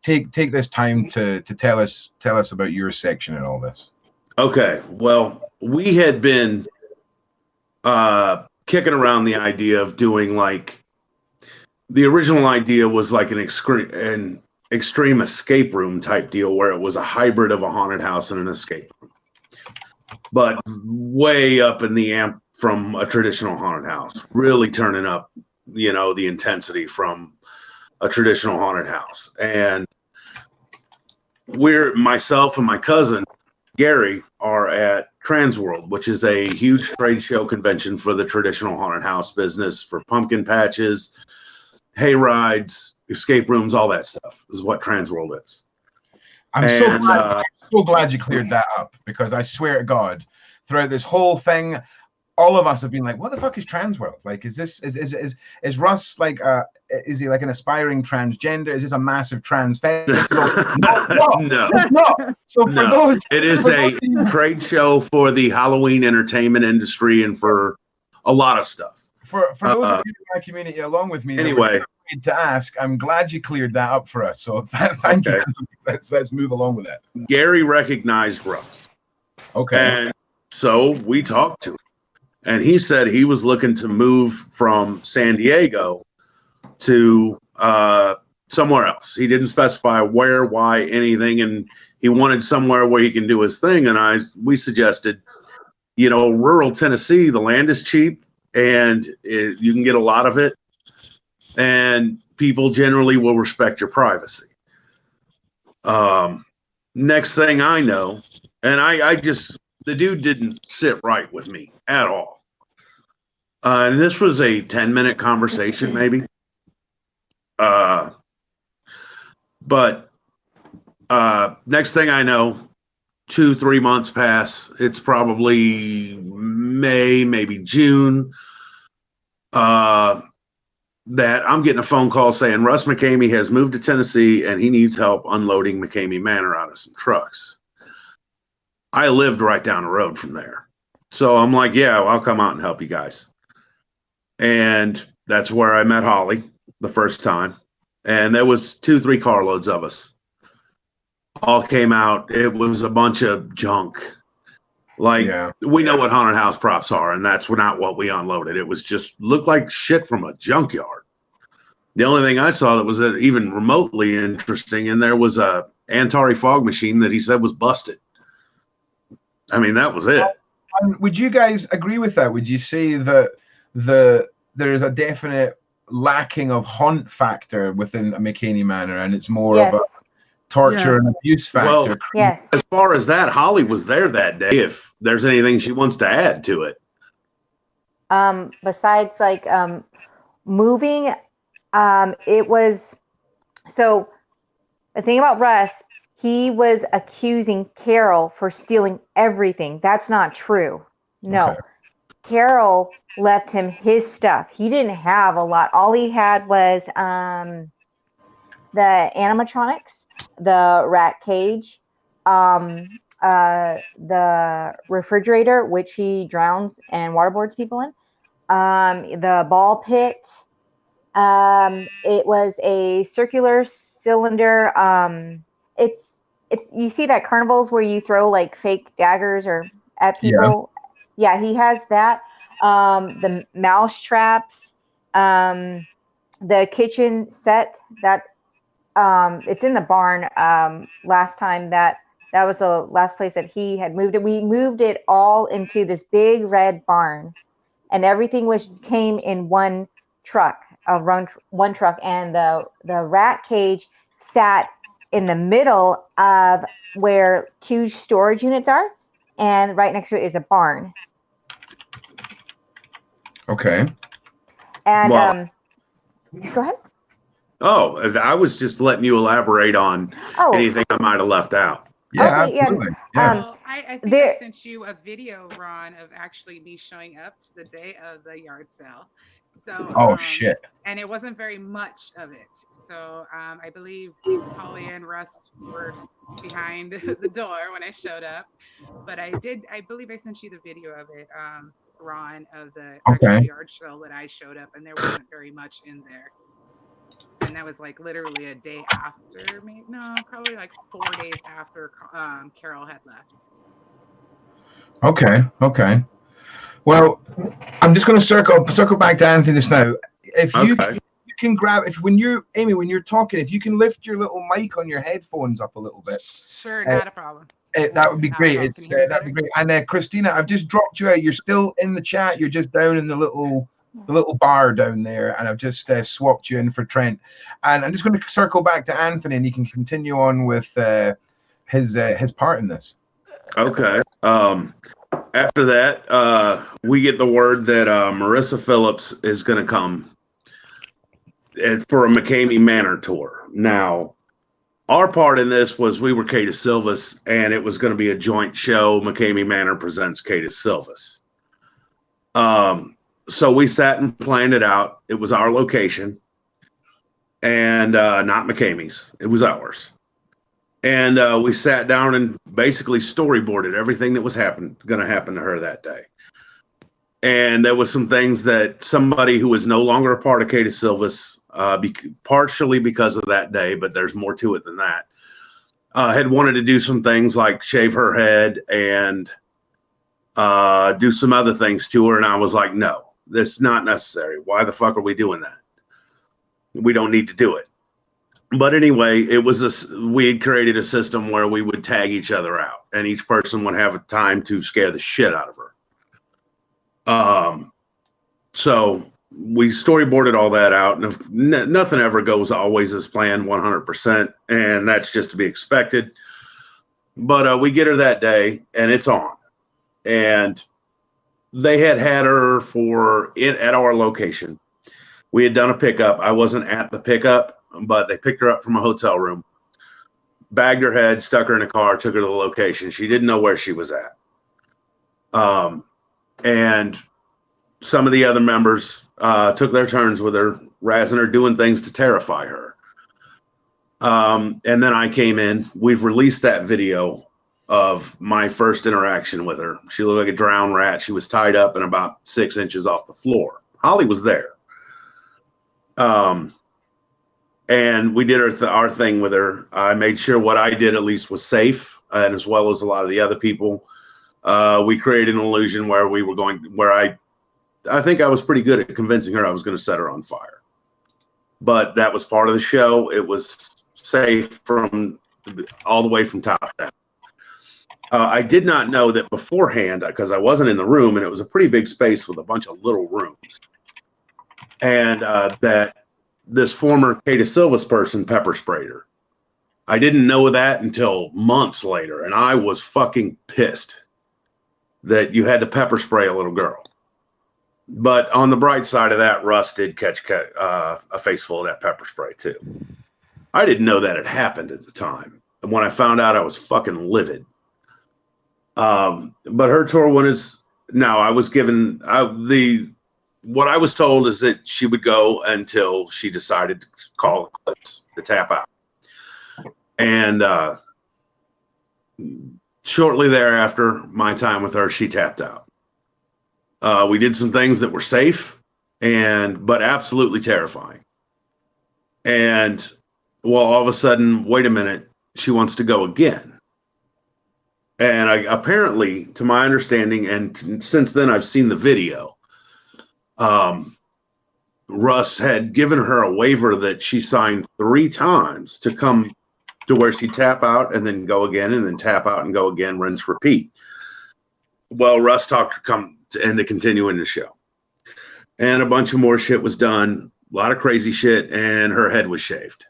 take this time to tell us about your section in all this? Okay. Well, we had been kicking around the idea of doing the original idea was like an extreme escape room type deal where it was a hybrid of a haunted house and an escape room, but way up in the amp from a traditional haunted house, really turning up, the intensity from a traditional haunted house. And myself and my cousin Gary are at Transworld, which is a huge trade show convention for the traditional haunted house business, for pumpkin patches, hay rides, escape rooms, all that stuff is what Transworld is. I'm so glad you cleared that up, because I swear to God, throughout this whole thing, all of us have been like, what the fuck is Transworld? Like, is Russ like is he like an aspiring transgender? Is this a massive trans festival? No. So for those, it is a trade show for the Halloween entertainment industry and for a lot of stuff. For those of you in my community along with me, anyway, to ask, I'm glad you cleared that up for us. So thank you. Let's move along with that. Gary recognized Russ. Okay. And so we talked to him, and he said he was looking to move from San Diego to somewhere else. He didn't specify where, why, anything, and he wanted somewhere where he can do his thing. And we suggested, rural Tennessee, the land is cheap, and you can get a lot of it, and people generally will respect your privacy. Next thing I know, and the dude didn't sit right with me at all. And this was a 10-minute conversation, maybe. But next thing I know, 2-3 months pass. It's probably May, maybe June. That I'm getting a phone call saying Russ Mckamey has moved to Tennessee and he needs help unloading Mckamey Manor out of some trucks. I lived right down the road from there. So I'm like, yeah, well, I'll come out and help you guys. And that's where I met Holly the first time. And there was 2-3 carloads of us. All came out. It was a bunch of junk. Like, we know what haunted house props are, and that's not what we unloaded. It was just looked like shit from a junkyard. The only thing I saw that was even remotely interesting, and there was a Antari fog machine that he said was busted. I mean, that was it. Would you guys agree with that? Would you say that there's a definite lacking of haunt factor within a Mckamey Manor, and it's more of a torture and abuse factor? Well, as far as that, Holly was there that day. If there's anything she wants to add to it, besides like moving, it was so. The thing about Russ, he was accusing Carol for stealing everything. That's not true. No, Carol left him his stuff. He didn't have a lot. All he had was the animatronics, the rat cage, the refrigerator, which he drowns and waterboards people in, the ball pit. It was a circular cylinder. It's you see that carnivals where you throw like fake daggers or at people. Yeah, he has that. The mouse traps, the kitchen set that it's in the barn. Last time that was the last place that he had moved it. We moved it all into this big red barn, and everything came in one truck, one truck, and the rat cage sat in the middle of where 2 storage units are, and right next to it is a barn. Okay. And go ahead. Oh, I was just letting you elaborate on anything I might have left out. Yeah, okay, absolutely. Well, I think I sent you a video, Ron, of actually me showing up to the day of the yard sale. So, shit. And it wasn't very much of it. So I believe Holly and Russ were behind the door when I showed up. But I believe I sent you the video of it, Ron, of the actual yard sale that I showed up, and there wasn't very much in there. And that was like literally a day after me. No, probably like 4 days after Carol had left. Okay. Well, I'm just going to circle back to Anthony just now. If you can grab, when you're talking, if you can lift your little mic on your headphones up a little bit. Sure, not a problem. That would be great. That'd be great. And Christina, I've just dropped you out. You're still in the chat. You're just down in the little bar down there, and I've just swapped you in for Trent. And I'm just going to circle back to Anthony, and he can continue on with his part in this. Okay. After that, we get the word that Marissa Phillips is going to come for a Mckamey Manor tour. Now, our part in this was we were Catus Silvas, and it was going to be a joint show. Mckamey Manor presents Catus Silvas. So we sat and planned it out. It was our location, and not Mckamey's. It was ours. And we sat down and basically storyboarded everything that was going to happen to her that day. And there was some things that somebody who was no longer a part of Catus Silvas, partially because of that day, but there's more to it than that, had wanted to do some things like shave her head and do some other things to her. And I was like, no, that's not necessary. Why the fuck are we doing that? We don't need to do it. But anyway, we had created a system where we would tag each other out, and each person would have a time to scare the shit out of her. So we storyboarded all that out, and if nothing ever goes always as planned 100%, and that's just to be expected. But we get her that day, and it's on. and they had her at our location. We had done a pickup. I wasn't at the pickup, but they picked her up from a hotel room, bagged her head, stuck her in a car, took her to the location. She didn't know where she was at. And some of the other members took their turns with her, razzing her, doing things to terrify her. And then I came in. We've released that video of my first interaction with her. She looked like a drowned rat. She was tied up and about 6 inches off the floor. Holly was there. And we did our thing with her. I made sure what I did at least was safe, and as well as a lot of the other people. We created an illusion where we were I think I was pretty good at convincing her I was going to set her on fire. But that was part of the show. It was safe all the way from top down. I did not know that beforehand, because I wasn't in the room, and it was a pretty big space with a bunch of little rooms. And that this former Kata Silva's person pepper sprayed her. I didn't know that until months later, and I was fucking pissed that you had to pepper spray a little girl. But on the bright side of that, Russ did catch a face full of that pepper spray too. I didn't know that had happened at the time. And when I found out, I was fucking livid. But her tour I was given what I was told is that she would go until she decided to call it quits, to tap out. And shortly thereafter, my time with her, she tapped out. We did some things that were safe, but absolutely terrifying. And all of a sudden, wait a minute, she wants to go again. And apparently, to my understanding, and since then I've seen the video, Russ had given her a waiver that she signed 3 times to come to where she tap out and then go again, and then tap out and go again, rinse, repeat. Well, Russ talked her come to end to continuing the show. And a bunch of more shit was done, a lot of crazy shit, and her head was shaved.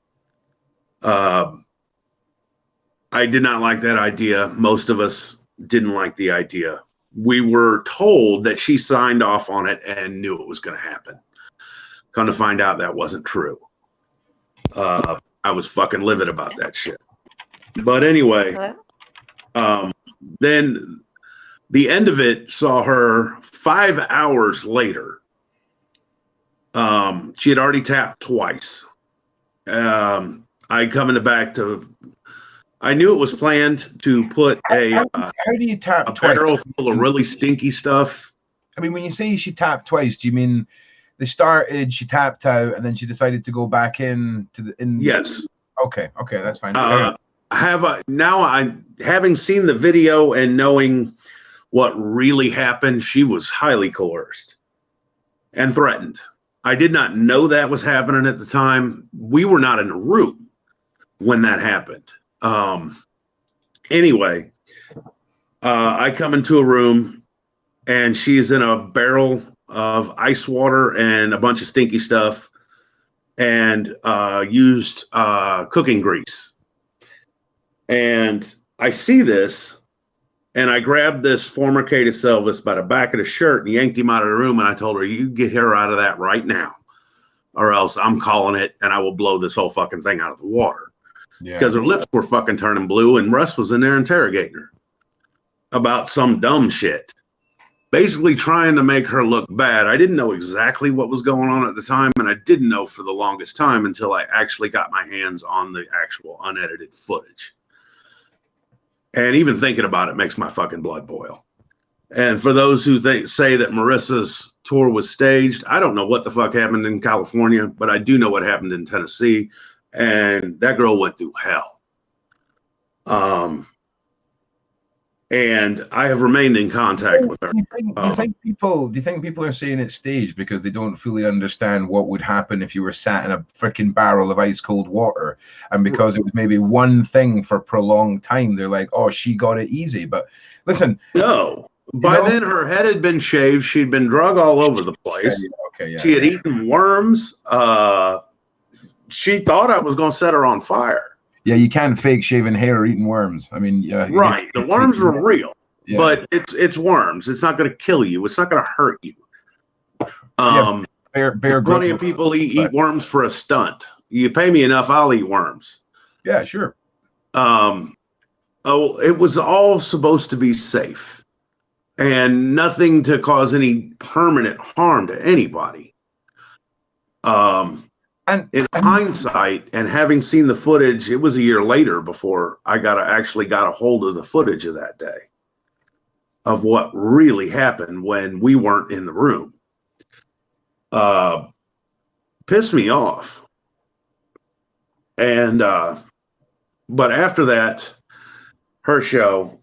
I did not like that idea. Most of us didn't like the idea. We were told that she signed off on it and knew it was going to happen. Come to find out that wasn't true. I was fucking livid about that shit. But anyway, then the end of it saw her 5 hours later. She had already tapped twice. I come in the back I knew it was planned to put how do you tap a barrel full of really stinky stuff. I mean, when you say she tapped twice, do you mean they started, she tapped out, and then she decided to go back in to the in? Yes. Okay, that's fine. Having seen the video and knowing what really happened, she was highly coerced and threatened. I did not know that was happening at the time. We were not in the room when that happened. Anyway, I come into a room and she's in a barrel of ice water and a bunch of stinky stuff, and used cooking grease. And I see this, and I grabbed this former Kata Silvas by the back of the shirt and yanked him out of the room, and I told her, you get her out of that right now, or else I'm calling it and I will blow this whole fucking thing out of the water. Because her lips were fucking turning blue, and Russ was in there interrogating her about some dumb shit, basically trying to make her look bad. I didn't know exactly what was going on at the time, and I didn't know for the longest time until I actually got my hands on the actual unedited footage. And even thinking about it makes my fucking blood boil. And for those who say that Marissa's tour was staged, I don't know what the fuck happened in California, but I do know what happened in Tennessee. And that girl went through hell. And I have remained in contact with her. Do you think people are saying it's staged because they don't fully understand what would happen if you were sat in a freaking barrel of ice cold water, and because it was maybe one thing for prolonged time, they're like, oh, she got it easy. But listen, no. By then, her head had been shaved. She'd been drug all over the place. She had eaten worms. She thought I was going to set her on fire. Yeah, you can't fake shaving hair or eating worms. I mean, right. The worms were real. but it's worms. It's not going to kill you. It's not going to hurt you. Plenty of people eat worms for a stunt. You pay me enough, I'll eat worms. Yeah, sure. It was all supposed to be safe and nothing to cause any permanent harm to anybody. And in hindsight, and having seen the footage, it was a year later before I actually got a hold of the footage of that day of what really happened when we weren't in the room. Pissed me off. And but after that, her show,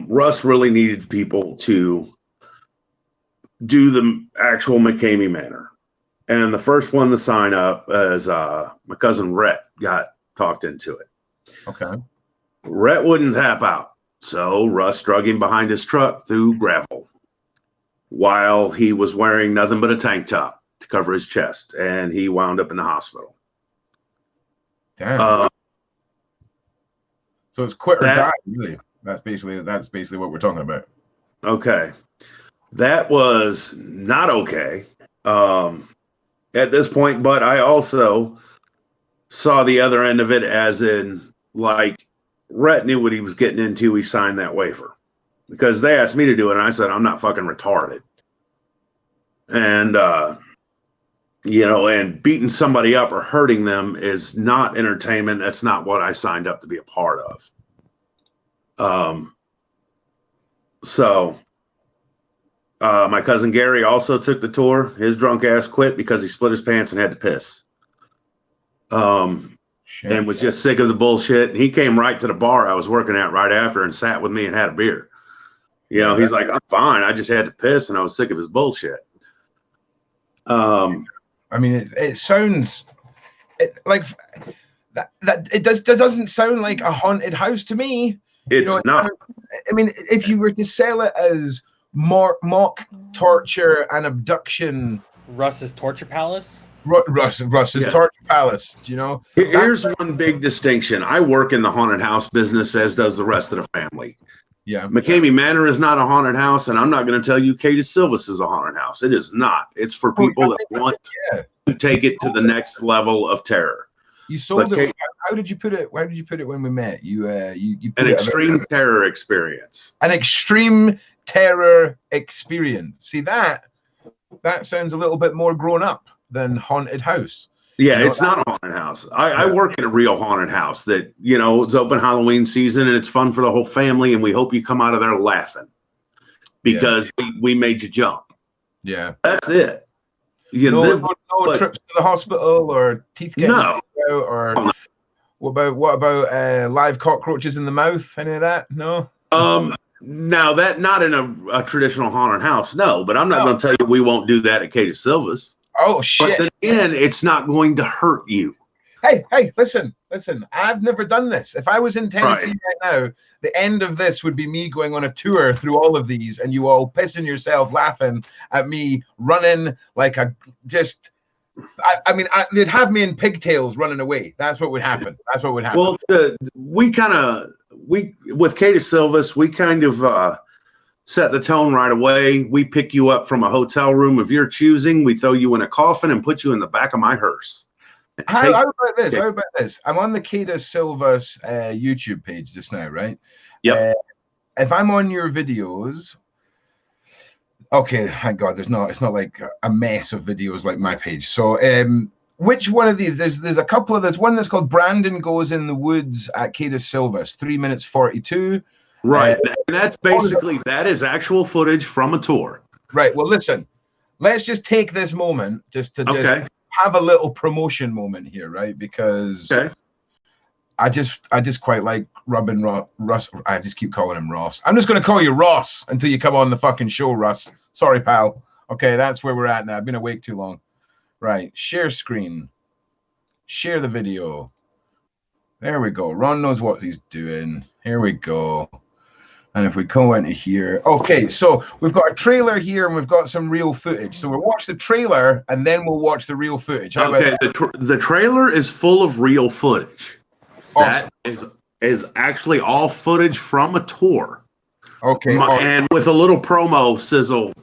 Russ really needed people to do the actual Mckamey Manor. And the first one to sign up is my cousin Rhett got talked into it. Okay. Rhett wouldn't tap out. So Russ drug him behind his truck through gravel while he was wearing nothing but a tank top to cover his chest. And he wound up in the hospital. Damn. So it's quit or die, really. That's basically what we're talking about. Okay. That was not okay. At this point, but I also saw the other end of it as in, like, Rhett knew what he was getting into. He signed that waiver because they asked me to do it, and I said, I'm not fucking retarded. And, and beating somebody up or hurting them is not entertainment. That's not what I signed up to be a part of. My cousin Gary also took the tour. His drunk ass quit because he split his pants and had to piss. And was just sick of the bullshit. And he came right to the bar I was working at right after and sat with me and had a beer. He's like, I'm fine. I just had to piss and I was sick of his bullshit. I mean, it sounds like that. It doesn't sound like a haunted house to me. It's not. I mean, if you were to sell it as mock torture and abduction, Russ's torture palace. Russ's torture palace. Here's one big distinction. I work in the haunted house business, as does the rest of the family. Yeah. Mckamey Manor is not a haunted house, and I'm not going to tell you Catus Silvas is a haunted house. It is not. It's for people that want to take it to the next level of terror. You sold it. How did you put it? Why did you put it when we met? You put an extreme terror experience. An extreme terror experience. See, that sounds a little bit more grown up than haunted house. Yeah, it's not a haunted house. I work in a real haunted house that, it's open Halloween season and it's fun for the whole family. And we hope you come out of there laughing because we made you jump. Yeah. That's it. No trips to the hospital or teeth getting out, or what about live cockroaches in the mouth? Any of that? No. Now that not in a traditional haunted house, no. But I'm not going to tell you we won't do that at Catus Silvas. Oh shit! But then again, it's not going to hurt you. Hey, listen. I've never done this. If I was in Tennessee right now, the end of this would be me going on a tour through all of these, and you all pissing yourself laughing at me running like a just. They'd have me in pigtails running away. That's what would happen. Well, with Catus Silvas, we kind of set the tone right away. We pick you up from a hotel room of your choosing. We throw you in a coffin and put you in the back of my hearse. How about this? I'm on the Catus Silvas YouTube page just now, right? Yep. If I'm on your videos, okay, thank God, it's not like a mess of videos like my page. So, which one of these? There's a couple of. There's one that's called Brandon Goes in the Woods at Catus Silvas, 3 minutes 42. Right. And that's basically, that is actual footage from a tour. Right. Well, listen, let's just take this moment just have a little promotion moment here, right? Because I just quite like rubbing Russ. I just keep calling him Ross. I'm just going to call you Ross until you come on the fucking show, Russ. Sorry, pal. Okay, that's where we're at now. I've been awake too long. Right. Share screen. Share the video. There we go. Ron knows what he's doing. Here we go. And if we go into here, okay, so we've got a trailer here and we've got some real footage. So we'll watch the trailer and then we'll watch the real footage. Okay, the trailer is full of real footage. Awesome. That is actually all footage from a tour. Okay. And with a little promo sizzle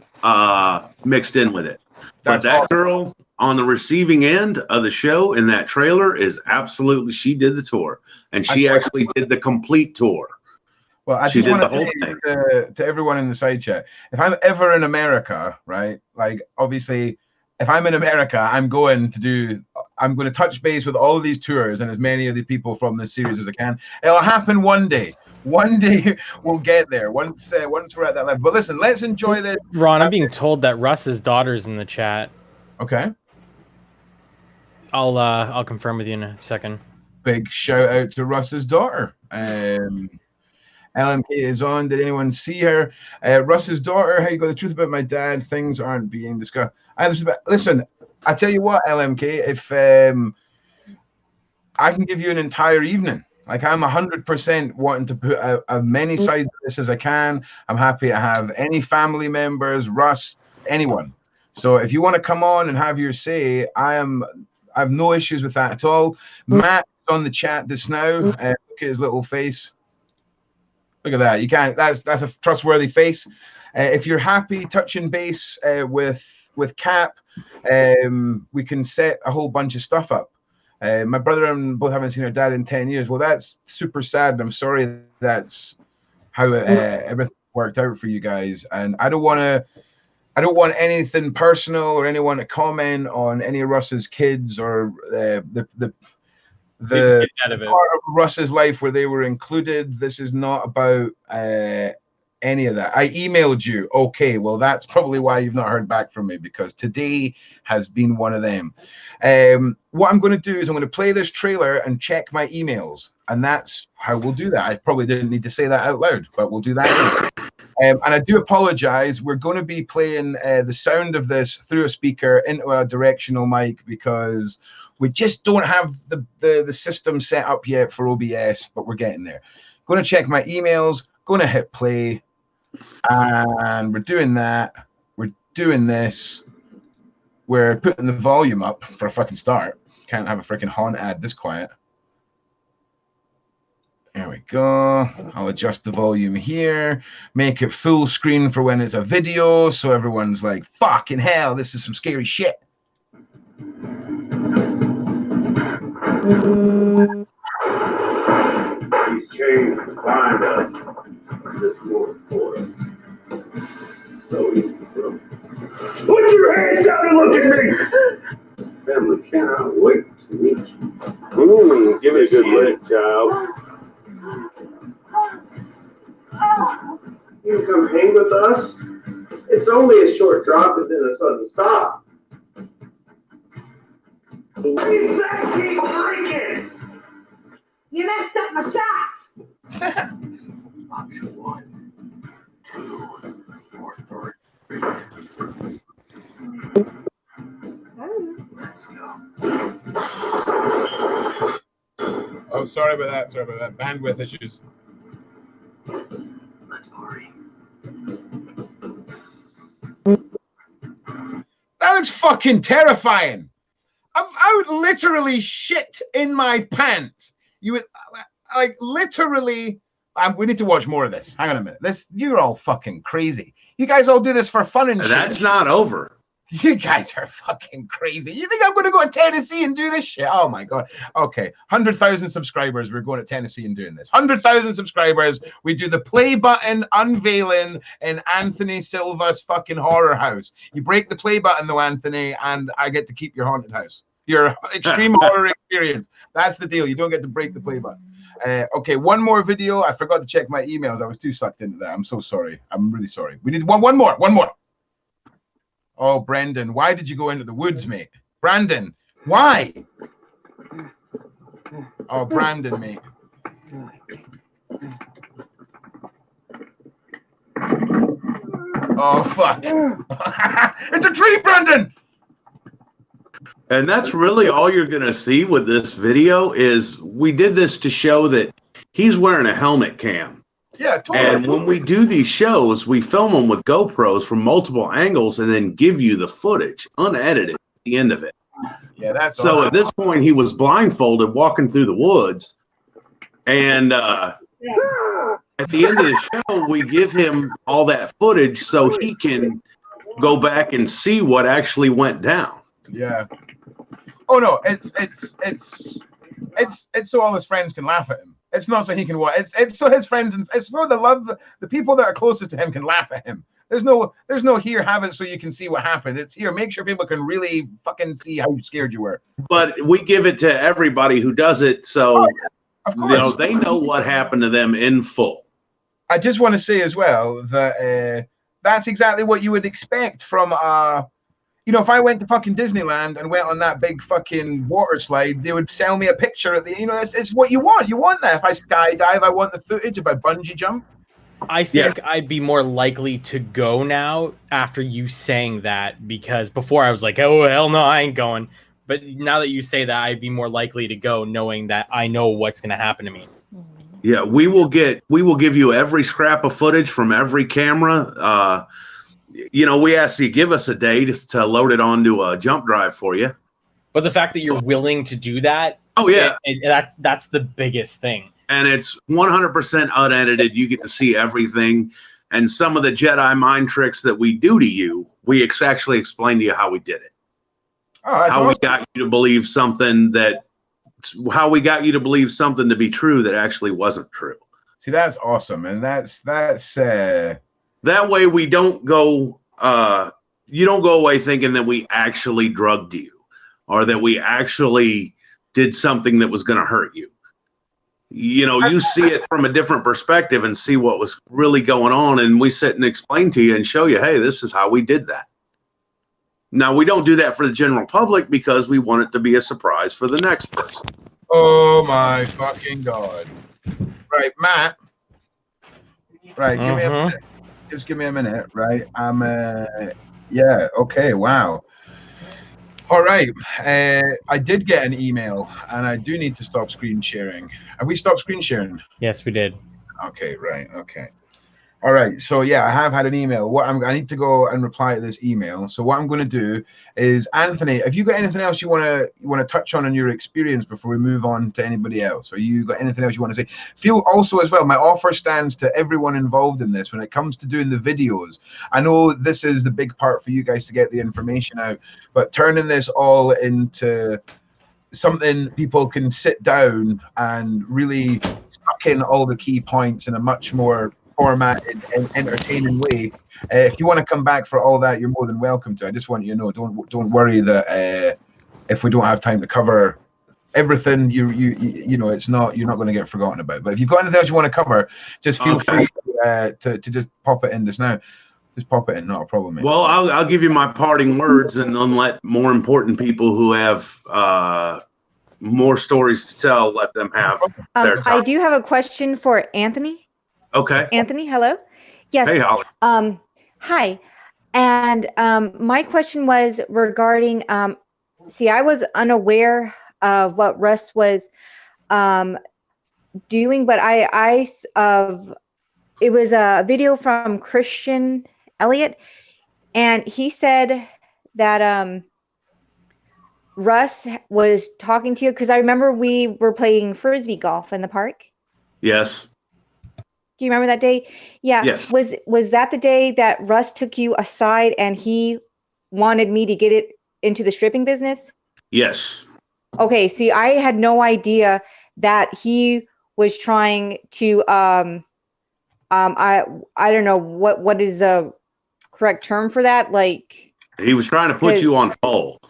mixed in with it. But That's that awesome. girl on the receiving end of the show in that trailer is absolutely, she did the tour. And she actually did the complete tour. Well, I She just did want the to whole say thing. to everyone in the side chat, if I'm ever in America, right, like obviously, if I'm in America, I'm going to touch base with all of these tours and as many of the people from this series as I can. It'll happen one day. One day we'll get there. Once we're at that level. But listen, let's enjoy this. Ron, I'm being told that Russ's daughter's in the chat. Okay. I'll confirm with you in a second. Big shout out to Russ's daughter. LMK is on. Did anyone see her? Russ's daughter. How you got the truth about my dad? Things aren't being discussed. Listen, I tell you what, LMK. If I can give you an entire evening. Like I'm 100% wanting to put as many sides of this as I can. I'm happy to have any family members, Russ, anyone. So if you want to come on and have your say, I have no issues with that at all. Matt's on the chat just now. Look at his little face. Look at that. You can't. That's a trustworthy face. If you're happy touching base with Cap, we can set a whole bunch of stuff up. My brother and both haven't seen her dad in 10 years. Well, that's super sad. I'm sorry that's how everything worked out for you guys. And I don't want anything personal or anyone to comment on any of Russ's kids or the part of Russ's life where they were included. This is not about any of that. I emailed you. Okay, well, that's probably why you've not heard back from me, because today has been one of them. What I'm going to do is I'm going to play this trailer and check my emails, and that's how we'll do that. I probably didn't need to say that out loud, but we'll do that. And I do apologize. We're going to be playing the sound of this through a speaker into a directional mic because we just don't have the system set up yet for OBS, but we're getting there. Going to check my emails, going to hit play, and we're doing that. We're doing this. We're putting the volume up for a fucking start. Can't have a freaking haunt ad this quiet. There we go. I'll adjust the volume here. Make it full screen for when it's a video, so everyone's like, fucking hell, this is some scary shit. He's changed the bind up this more quarter. So he's put your hands down and look at me! Family cannot wait to meet you. Give me a good lick, child. You come hang with us? It's only a short drop and then a sudden stop. You said keep drinking! You messed up my shots! Option 1, 2, 4, 3. Let's go. Oh, sorry about that. Sorry about that. Bandwidth issues. Let's hurry. That looks fucking terrifying. I would literally shit in my pants. You would like literally. We need to watch more of this. Hang on a minute. You're all fucking crazy. You guys all do this for fun and shit. That's not over. You guys are fucking crazy. You think I'm going to go to Tennessee and do this shit? Oh my God. Okay. 100,000 subscribers. We're going to Tennessee and doing this. 100,000 subscribers. We do the play button unveiling in Anthony Silva's fucking horror house. You break the play button though, Anthony, and I get to keep your haunted house. Your extreme horror experience. That's the deal. You don't get to break the play button. Okay. One more video. I forgot to check my emails. I was too sucked into that. I'm so sorry. I'm really sorry. We need one more. Oh, Brendan, why did you go into the woods, mate? Brandon, why? Oh, Brandon, mate. Oh, fuck. It's a tree, Brandon! And that's really all you're going to see with this video is we did this to show that he's wearing a helmet cam. Yeah, totally. And when we do these shows, we film them with GoPros from multiple angles and then give you the footage unedited at the end of it. Yeah, that's so awesome. At this point, he was blindfolded walking through the woods. And at the end of the show, we give him all that footage so he can go back and see what actually went down. Yeah. Oh no, it's so all his friends can laugh at him. It's not so he can watch. It's so his friends and it's so the people that are closest to him can laugh at him. There's no here, have it so you can see what happened. It's here, make sure people can really fucking see how scared you were. But we give it to everybody who does it, so of course. they know what happened to them in full. I just want to say as well that that's exactly what you would expect from if I went to fucking Disneyland and went on that big fucking water slide, they would sell me a picture at the, it's what you want. You want that. If I skydive, I want the footage. If I bungee jump. I think I'd be more likely to go now after you saying that, because before I was like, oh, hell no, I ain't going. But now that you say that, I'd be more likely to go knowing that I know what's going to happen to me. Yeah, we will give you every scrap of footage from every camera. We ask you give us a day to load it onto a jump drive for you. But the fact that you're willing to do that, that's the biggest thing. And it's 100% unedited. You get to see everything. And some of the Jedi mind tricks that we do to you, we actually explain to you how we did it. Oh, how we got you to believe something to be true that actually wasn't true. See, that's awesome. And that's that way we don't go you don't go away thinking that we actually drugged you or that we actually did something that was going to hurt you. You see it from a different perspective and see what was really going on, and we sit and explain to you and show you, hey, this is how we did that. Now, we don't do that for the general public because we want it to be a surprise for the next person. Oh my fucking God. Right, Matt. Right, give me a minute. Just give me a minute, right? Okay, wow. All right, I did get an email, and I do need to stop screen sharing. Have we stopped screen sharing? Yes, we did. Okay, right, okay. All right, so yeah, I have had an email. I need to go and reply to this email. So what I'm going to do is, Anthony, have you got anything else you want to touch on in your experience before we move on to anybody else? Or you got anything else you want to say? Feel also as well, my offer stands to everyone involved in this when it comes to doing the videos. I know this is the big part for you guys to get the information out, but turning this all into something people can sit down and really suck in all the key points in a much more formatted and entertaining way. If you want to come back for all that, you're more than welcome to. I just want you to know, don't worry that if we don't have time to cover everything, it's not, you're not going to get forgotten about. But if you've got anything else you want to cover, just feel free to just pop it in just now. Just pop it in, not a problem, mate. Well, I'll give you my parting words, and then let more important people who have more stories to tell, let them have their time. I do have a question for Anthony. Okay. Anthony, hello. Yes. Hey, Holly. Hi. And my question was regarding, I was unaware of what Russ was doing, but it was a video from Christian Elliott, and he said that Russ was talking to you, because I remember we were playing Frisbee golf in the park. Yes. Do you remember that day? Yeah. Yes. Was that the day that Russ took you aside and he wanted me to get it into the stripping business? Yes. Okay. See, I had no idea that he was trying to I don't know what is the correct term for that. Like, he was trying to put you on hold.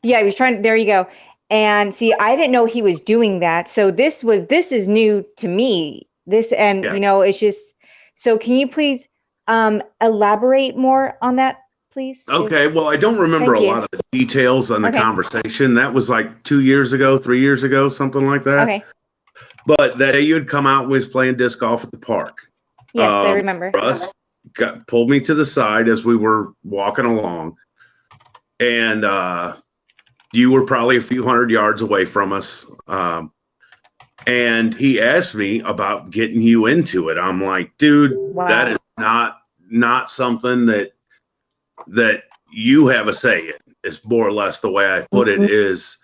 Yeah, he was trying. There you go. And see, I didn't know he was doing that. So this is new to me. It's just, so can you please elaborate more on that, please? Okay, well, I don't remember a lot of the details on the conversation. That was like 2 years ago, 3 years ago, something like that. Okay. But that day you had come out and was playing disc golf at the park. Yes, I remember. Russ pulled me to the side as we were walking along, and you were probably a few hundred yards away from us. And he asked me about getting you into it. I'm like, dude, wow. That is not something that you have a say in. Is more or less the way I put it. Is,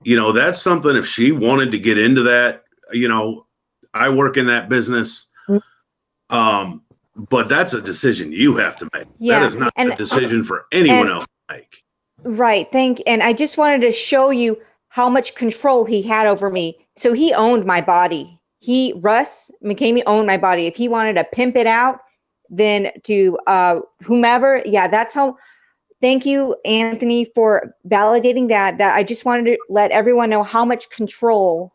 that's something, if she wanted to get into that, I work in that business. But that's a decision you have to make. Yeah, That is not and a decision for anyone else to make. right. And I just wanted to show you how much control he had over me. So he owned my body. Russ Mckamey owned my body. If he wanted to pimp it out, then to whomever, yeah, that's how. Thank you, Anthony, for validating that. That I just wanted to let everyone know how much control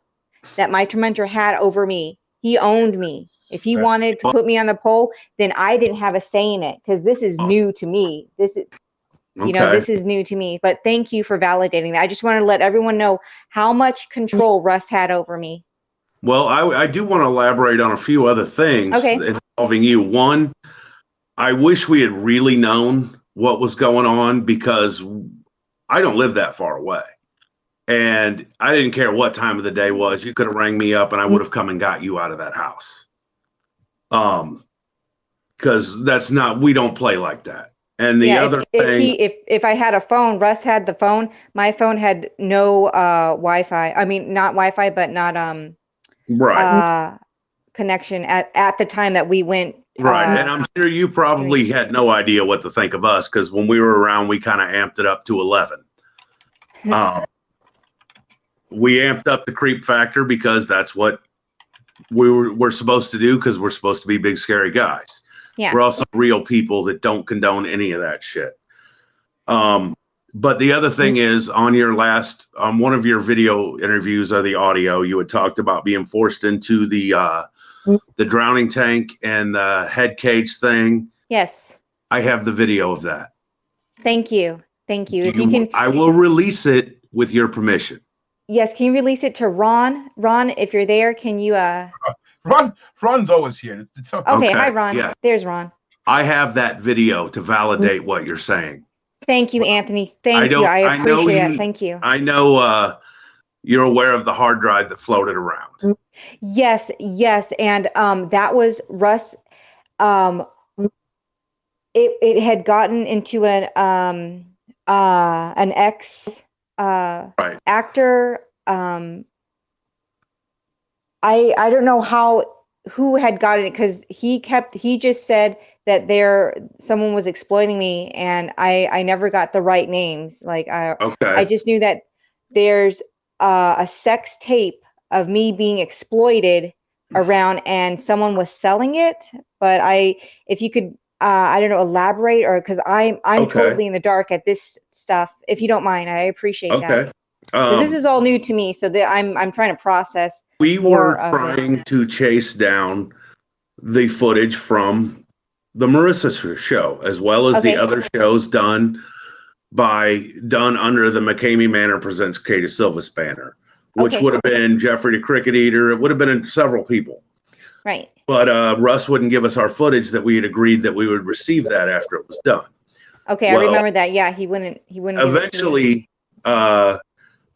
that my tormentor had over me. He owned me. If he wanted to put me on the pole, then I didn't have a say in it, because this is new to me. This is, you know, this is new to me. But thank you for validating that. I just wanted to let everyone know how much control Russ had over me. Well, I do want to elaborate on a few other things involving you. One, I wish we had really known what was going on, because I don't live that far away. And I didn't care what time of the day was. You could have rang me up and I would have come and got you out of that house. Because that's not, we don't play like that. And the other thing, if I had a phone, Russ had the phone. My phone had no Wi-Fi. I mean, not Wi-Fi, but not connection at the time that we went. Right. And I'm sure you probably had no idea what to think of us, because when we were around, we kind of amped it up to 11. We amped up the creep factor because that's what we're supposed to do, because we're supposed to be big, scary guys. Yeah. We're also real people that don't condone any of that shit. But the other thing is, on your last, on one of your video interviews or the audio, you had talked about being forced into the drowning tank and the head cage thing. Yes. I have the video of that. Thank you. Thank you. If you can, I will release it with your permission. Yes. Can you release it to Ron? Ron, if you're there, can you? Ron's always here. It's okay. Okay. Hi, Ron. Yeah. There's Ron. I have that video to validate what you're saying. Thank you, Anthony. Thank you. I appreciate it. Thank you. I know you're aware of the hard drive that floated around. Yes, yes. And that was Russ. It had gotten into an ex actor. I don't know who had gotten it, because he just said that someone was exploiting me, and I never got the right names. Like I just knew that there's a sex tape of me being exploited around, and someone was selling it. But if you could, I don't know, elaborate, or because I'm totally in the dark at this stuff. If you don't mind, I appreciate that. This is all new to me, so that I'm trying to process. We were trying to chase down the footage from the Marissa show, as well as the other shows done under the Mckamey Manor Presents Kay Silva's banner, which would have been Jeffrey the Cricket Eater. It would have been several people. Right. But Russ wouldn't give us our footage that we had agreed that we would receive that after it was done. Okay, I remember that. Yeah, he wouldn't. Eventually,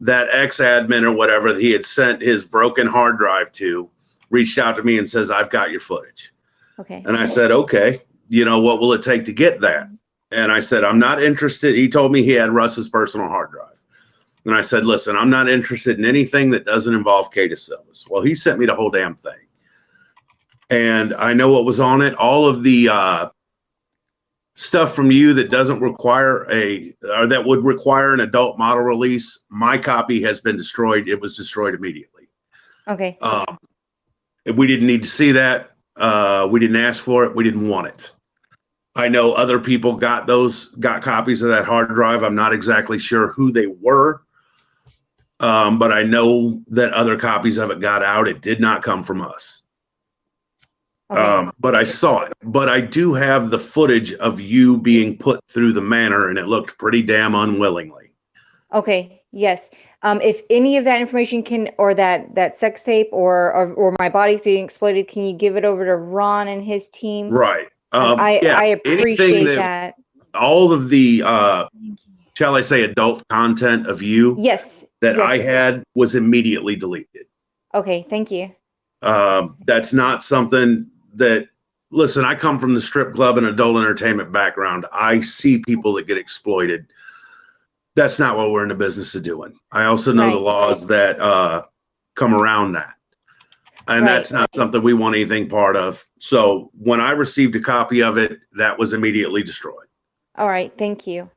that ex-admin or whatever that he had sent his broken hard drive to reached out to me and says, "I've got your footage." Okay. And I said, "Okay, you know, what will it take to get that?" And I said, "I'm not interested." He told me he had Russ's personal hard drive. And I said, "Listen, I'm not interested in anything that doesn't involve Kay Silva's." Well, he sent me the whole damn thing. And I know what was on it. All of the stuff from you that doesn't require or that would require an adult model release, my copy has been destroyed. It was destroyed immediately. Okay. We didn't need to see that. We didn't ask for it. We didn't want it. I know other people got copies of that hard drive. I'm not exactly sure who they were, but I know that other copies of it got out. It did not come from us. Okay. But I saw it. But I do have the footage of you being put through the manor, and it looked pretty damn unwillingly. Okay. Yes. If any of that information or that sex tape or my body's being exploited, can you give it over to Ron and his team? Right. I appreciate that. All of the, shall I say, adult content of you I had was immediately deleted. Okay. Thank you. That's not something that, listen, I come from the strip club and adult entertainment background. I see people that get exploited. That's not what we're in the business of doing. I also know the laws that come around that. And that's not something we want anything part of. So when I received a copy of it, that was immediately destroyed. All right. Thank you.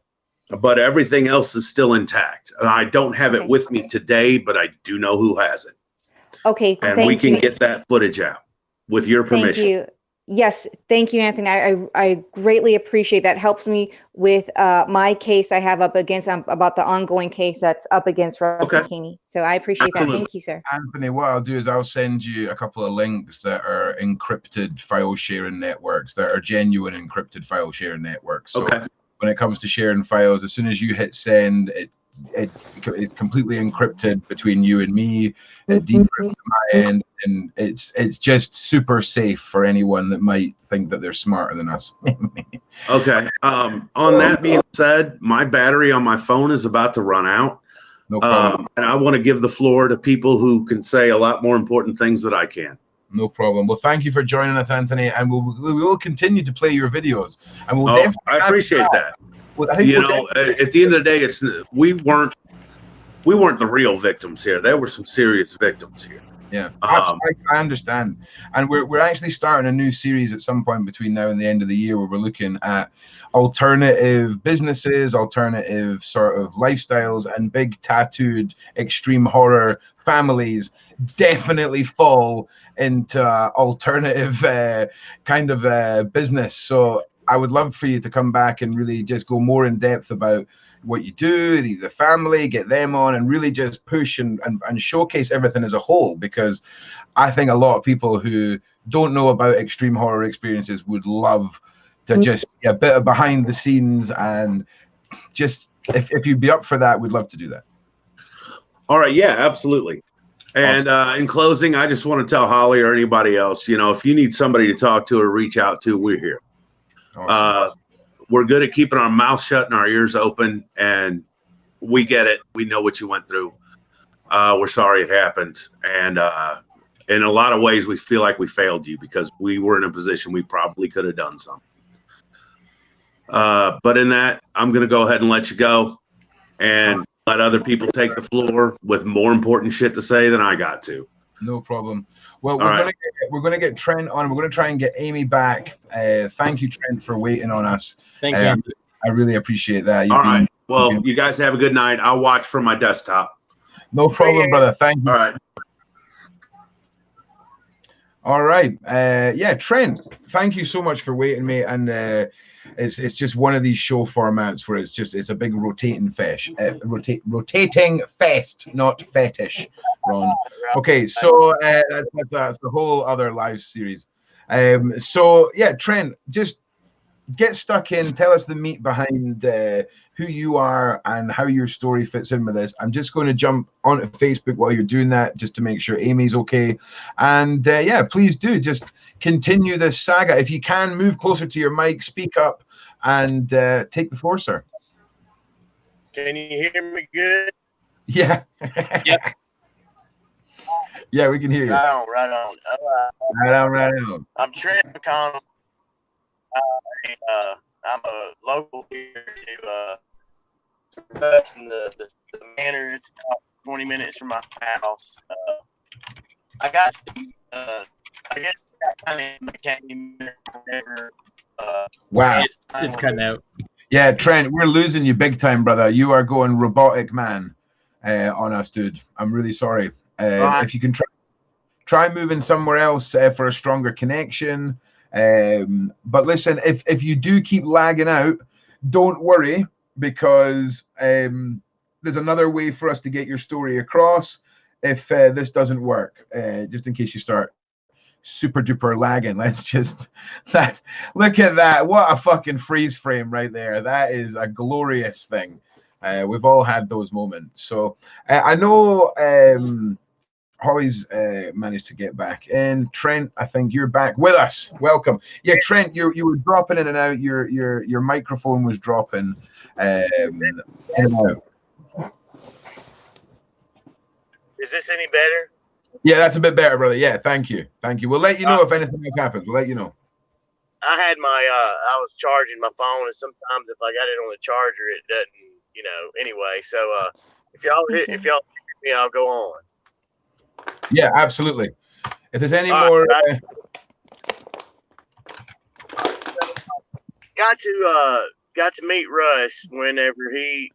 But everything else is still intact. I don't have it with me today, but I do know who has it. Okay. And we can get that footage out with your permission. Thank you. Yes, thank you, Anthony. I greatly appreciate that. Helps me with my case I have up against about the ongoing case that's up against Russ Mckamey. So I appreciate that. Thank you, sir. Anthony, what I'll do is I'll send you a couple of links that are encrypted file sharing networks, that are genuine encrypted file sharing networks. So when it comes to sharing files, as soon as you hit send, it's completely encrypted between you and me. It decrypts my end, and it's just super safe for anyone that might think that they're smarter than us. Okay. On that being said, my battery on my phone is about to run out. No problem. And I want to give the floor to people who can say a lot more important things than I can. No problem. Well, thank you for joining us, Anthony, and we will continue to play your videos. And we'll definitely. I appreciate that. Well, I think at the end of the day, we weren't the real victims here. There were some serious victims here. Yeah, I understand. And we're actually starting a new series at some point between now and the end of the year, where we're looking at alternative businesses, alternative sort of lifestyles, and big tattooed extreme horror families definitely fall into alternative kind of business. So I would love for you to come back and really just go more in depth about what you do, the family, get them on, and really just push and showcase everything as a whole, because I think a lot of people who don't know about extreme horror experiences would love to just get a bit of behind the scenes, and just if you'd be up for that, we'd love to do that. All right. Yeah, absolutely. And in closing, I just want to tell Holly or anybody else, if you need somebody to talk to or reach out to, we're here. Awesome. We're good at keeping our mouth shut and our ears open, and we get it. We know what you went through. We're sorry it happened. And in a lot of ways, we feel like we failed you because we were in a position we probably could have done something. But in that, I'm going to go ahead and let you go and let other people take the floor with more important shit to say than I got to. No problem. Well, we're gonna get Trent on. We're gonna try and get Amy back. Thank you, Trent, for waiting on us. Thank you. I really appreciate that. All right. Well, you guys have a good night. I'll watch from my desktop. No problem, brother. Thank you. All right. All right. Yeah, Trent, thank you so much for waiting, mate. And it's just one of these show formats where it's a big rotating rotating fest, not fetish, Ron. Okay, so that's the whole other live series. So yeah, Trent, just get stuck in. Tell us the meat behind who you are and how your story fits in with this. I'm just going to jump onto Facebook while you're doing that, just to make sure Amy's okay. And yeah, please do just continue this saga. If you can, move closer to your mic, speak up, and take the floor, sir. Can you hear me good? Yeah. Yeah. Yeah, we can hear you. Right on, right on. Right on. I'm Trent McConnell. I'm a local here to Russ and the manor. It's about 20 minutes from my house. I guess kind of Mckamey Manor, whatever. Wow, it's cutting out. Yeah, Trent, we're losing you big time, brother. You are going robotic man on us, dude. I'm really sorry. If you can try moving somewhere else for a stronger connection. But listen, if you do keep lagging out, don't worry, because there's another way for us to get your story across if this doesn't work, just in case you start super duper lagging. Let's just look at that. What a fucking freeze frame right there. That is a glorious thing. We've all had those moments. So I know Holly's managed to get back in. Trent, I think you're back with us. Welcome. Yeah, Trent, you were dropping in and out. Your microphone was dropping in and out. Is this any better? Yeah, that's a bit better, brother. Yeah, thank you. We'll let you know if anything else happens. We'll let you know. I had I was charging my phone, and sometimes if I got it on the charger, it doesn't, anyway. So if y'all hear me, I'll go on. Yeah, absolutely. If there's any All more, right, got to meet Russ whenever he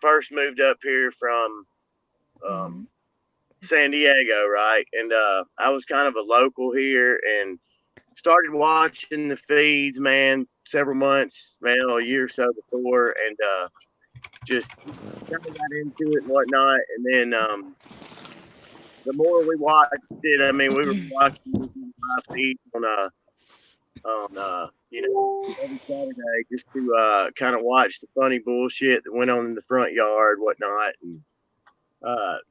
first moved up here from San Diego, right? And I was kind of a local here and started watching the feeds, man, several months, man, a year or so before, and just kind of got into it and whatnot. And then the more we watched it, I mean, we were watching my feed on every Saturday just to kind of watch the funny bullshit that went on in the front yard, whatnot, and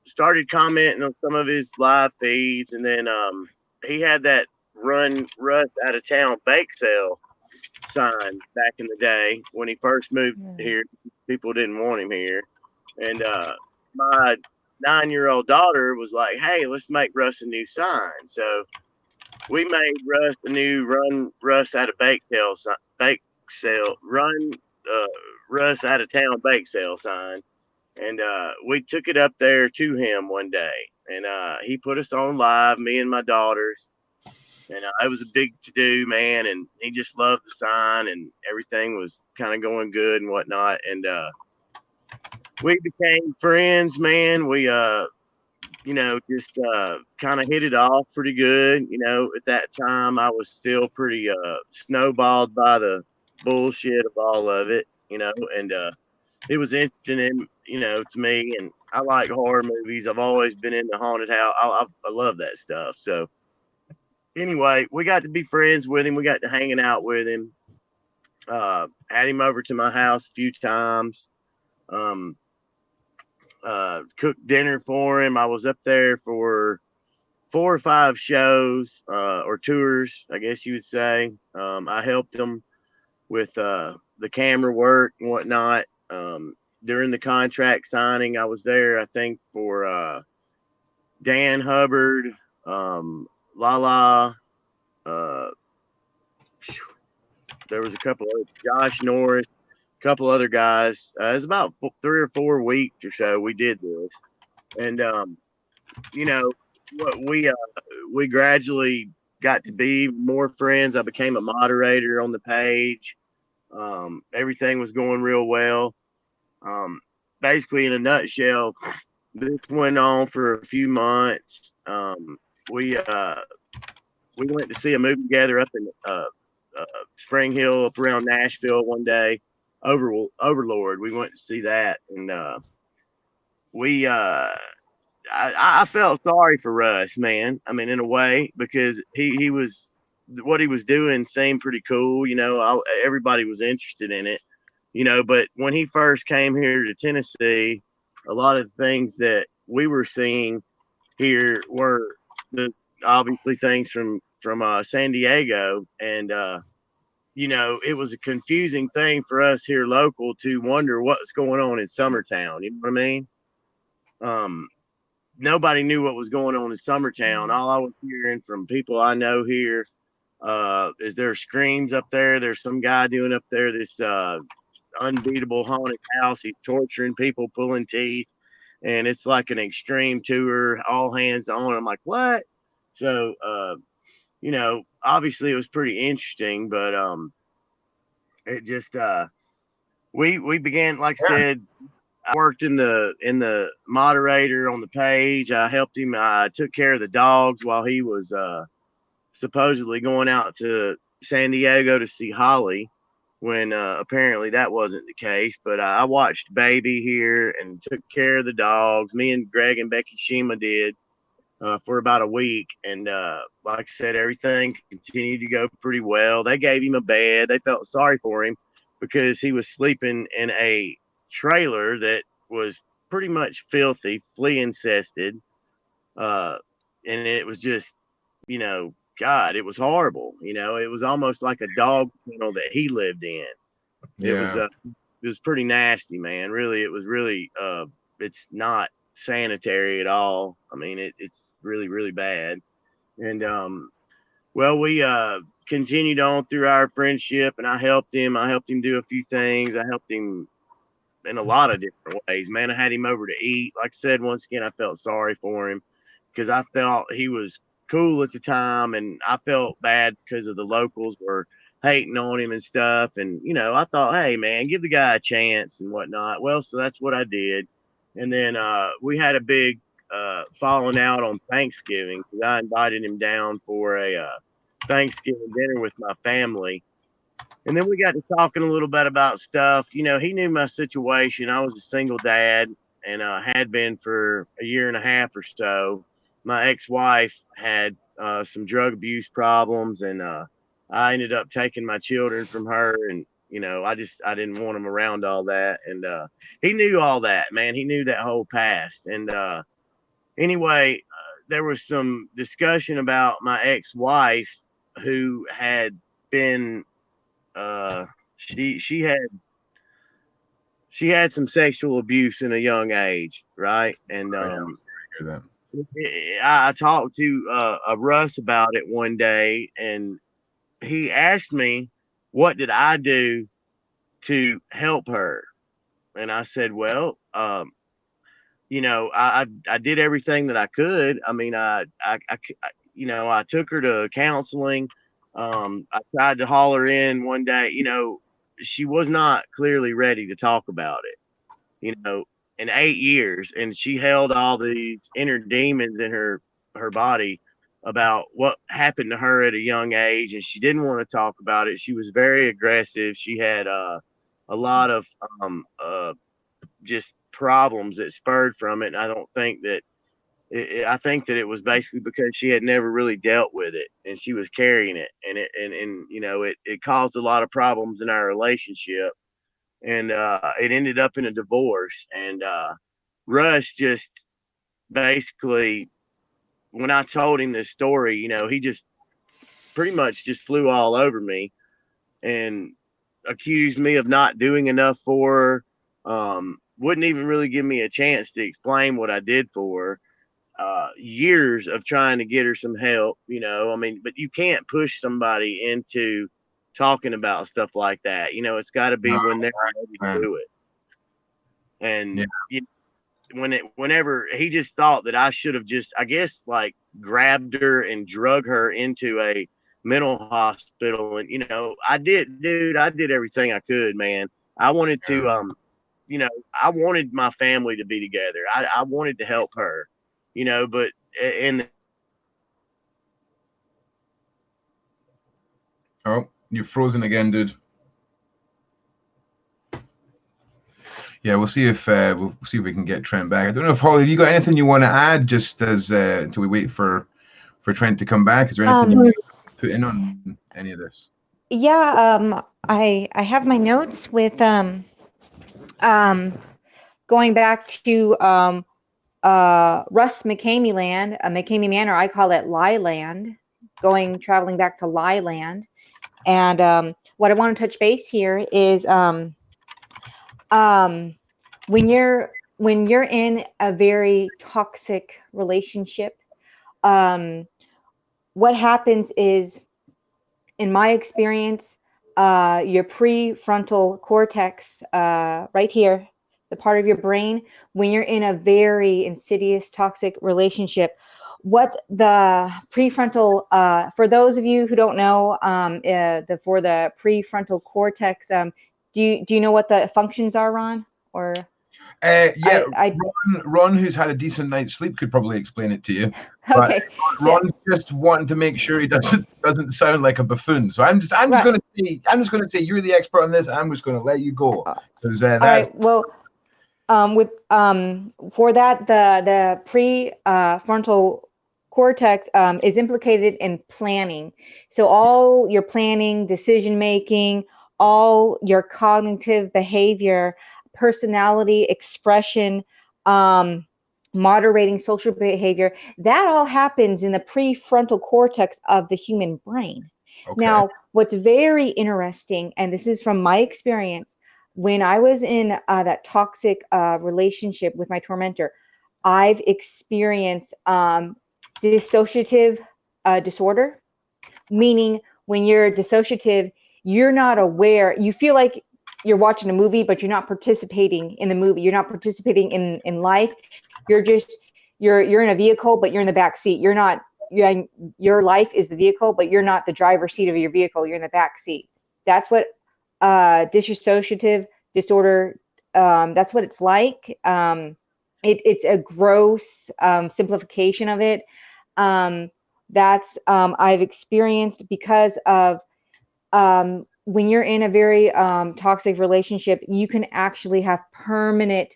started commenting on some of his live feeds. And then he had that run Russ out of town bake sale sign back in the day when he first moved here. People didn't want him here, and my 9-year-old daughter was like, "Hey, let's make Russ a new sign." So we made Russ a new run Russ out of run Russ out of town bake sale sign, and we took it up there to him one day, and he put us on live, me and my daughters, and it was a big to do, man, and he just loved the sign, and everything was kind of going good and whatnot, and we became friends, man. We just kind of hit it off pretty good. At that time, I was still pretty snowballed by the bullshit of all of it, and it was interesting, to me. And I like horror movies. I've always been into haunted house. I love that stuff. So anyway, we got to be friends with him. We got to hanging out with him. Had him over to my house a few times. Cooked dinner for him. I was up there for 4 or 5 shows or tours, I guess you would say. I helped him with the camera work and whatnot. During the contract signing, I was there, I think, for Dan Hubbard, Lala. There was a couple of Josh Norris, a couple other guys. It was about 3 or 4 weeks or so we did this, and what we gradually got to be more friends. I became a moderator on the page. Everything was going real well. Basically, in a nutshell, this went on for a few months. We went to see a movie together up in Spring Hill, up around Nashville one day. Overlord. We went to see that, and I felt sorry for Russ, man. I mean, in a way, because he was what he was doing seemed pretty cool. Everybody was interested in it. But when he first came here to Tennessee, a lot of the things that we were seeing here were obviously things from San Diego, and it was a confusing thing for us here local to wonder what's going on in Summertown. You know what I mean? Nobody knew what was going on in Summertown. All I was hearing from people I know here is there screams up there. There's some guy doing up there this unbeatable haunted house. He's torturing people, pulling teeth, and it's like an extreme tour, all hands on. I'm like, what? So, obviously it was pretty interesting, but it just we began, like I said, I worked in the moderator on the page. I helped him. I took care of the dogs while he was supposedly going out to San Diego to see Holly, when apparently that wasn't the case. But I watched Baby here and took care of the dogs. Me and Greg and Becky Shima did for about a week. And like I said, everything continued to go pretty well. They gave him a bed. They felt sorry for him because he was sleeping in a trailer that was pretty much filthy, flea infested. And it was just, God, it was horrible. It was almost like a dog kennel that he lived in. Yeah. It was pretty nasty, man. Really, it was really, it's not sanitary at all. I mean, it's really, really bad. And, well, we continued on through our friendship, and I helped him. I helped him do a few things. I helped him in a lot of different ways, man. I had him over to eat. Like I said, once again, I felt sorry for him because I felt he was cool at the time, and I felt bad because of the locals were hating on him and stuff. And, you know, I thought, hey, man, give the guy a chance and whatnot. Well, so that's what I did. And then we had a big falling out on Thanksgiving because I invited him down for a Thanksgiving dinner with my family. And then we got to talking a little bit about stuff. You know, he knew my situation. I was a single dad and had been for a year and a half or so. My ex-wife had some drug abuse problems, and I ended up taking my children from her. And, you know, I didn't want him around all that. And he knew all that, man. He knew that whole past. And anyway, there was some discussion about my ex-wife who had been she had some sexual abuse in a young age, right? And I talked to Russ about it one day, and he asked me, what did I do to help her? And I said, well, you know, I did everything that I could. I mean, I you know, I took her to counseling. I tried to haul her in one day. You know, she was not clearly ready to talk about it, you know, in 8 years. And she held all these inner demons in her body about what happened to her at a young age. And she didn't want to talk about it. She was very aggressive. She had a lot of just problems that spurred from it. And I don't think that I think that it was basically because she had never really dealt with it, and she was carrying it, and you know, it caused a lot of problems in our relationship, and it ended up in a divorce. And Russ just basically, when I told him this story, you know, he just pretty much just flew all over me and accused me of not doing enough for her. Wouldn't even really give me a chance to explain what I did for her. Years of trying to get her some help, you know, I mean, but you can't push somebody into talking about stuff like that. You know, it's got to be when they're ready to do it. And whenever he just thought that I should have just, I guess, like grabbed her and drug her into a mental hospital. And, you know, I did everything I could, man. I wanted to, you know, I wanted my family to be together. I wanted to help her. You know, but oh, you're frozen again, dude. Yeah, we'll see if we can get Trent back. I don't know if Holly, have you got anything you want to add just as until we wait for Trent to come back? Is there anything you want to put in on any of this? Yeah, I have my notes with going back to Russ Mckamey Land, Mckamey Manor. I call it Lie Land. Traveling back to Lie Land, and what I want to touch base here is when you're in a very toxic relationship, what happens is, in my experience, your prefrontal cortex, right here, the part of your brain, when you're in a very insidious, toxic relationship, what the prefrontal, for those of you who don't know, for the prefrontal cortex, do you know what the functions are, Ron? Or yeah, Ron, who's had a decent night's sleep, could probably explain it to you. Okay. Ron just wanting to make sure he doesn't sound like a buffoon. So I'm just going to say you're the expert on this. I'm just going to let you go. All right. Well, for that, the prefrontal cortex is implicated in planning. So all your planning, decision making, all your cognitive behavior, personality expression, moderating social behavior, that all happens in the prefrontal cortex of the human brain. Okay. Now, what's very interesting, and this is from my experience, when I was in that toxic relationship with my tormentor, I've experienced dissociative disorder, meaning when you're dissociative, you're not aware. You feel like you're watching a movie, but you're not participating in the movie. You're not participating in life. You're in a vehicle, but you're in the back seat. You're not your life is the vehicle, but you're not the driver's seat of your vehicle. You're in the back seat. That's what dissociative disorder. That's what it's like. It's a gross simplification of it. That's I've experienced because of when you're in a very toxic relationship, you can actually have permanent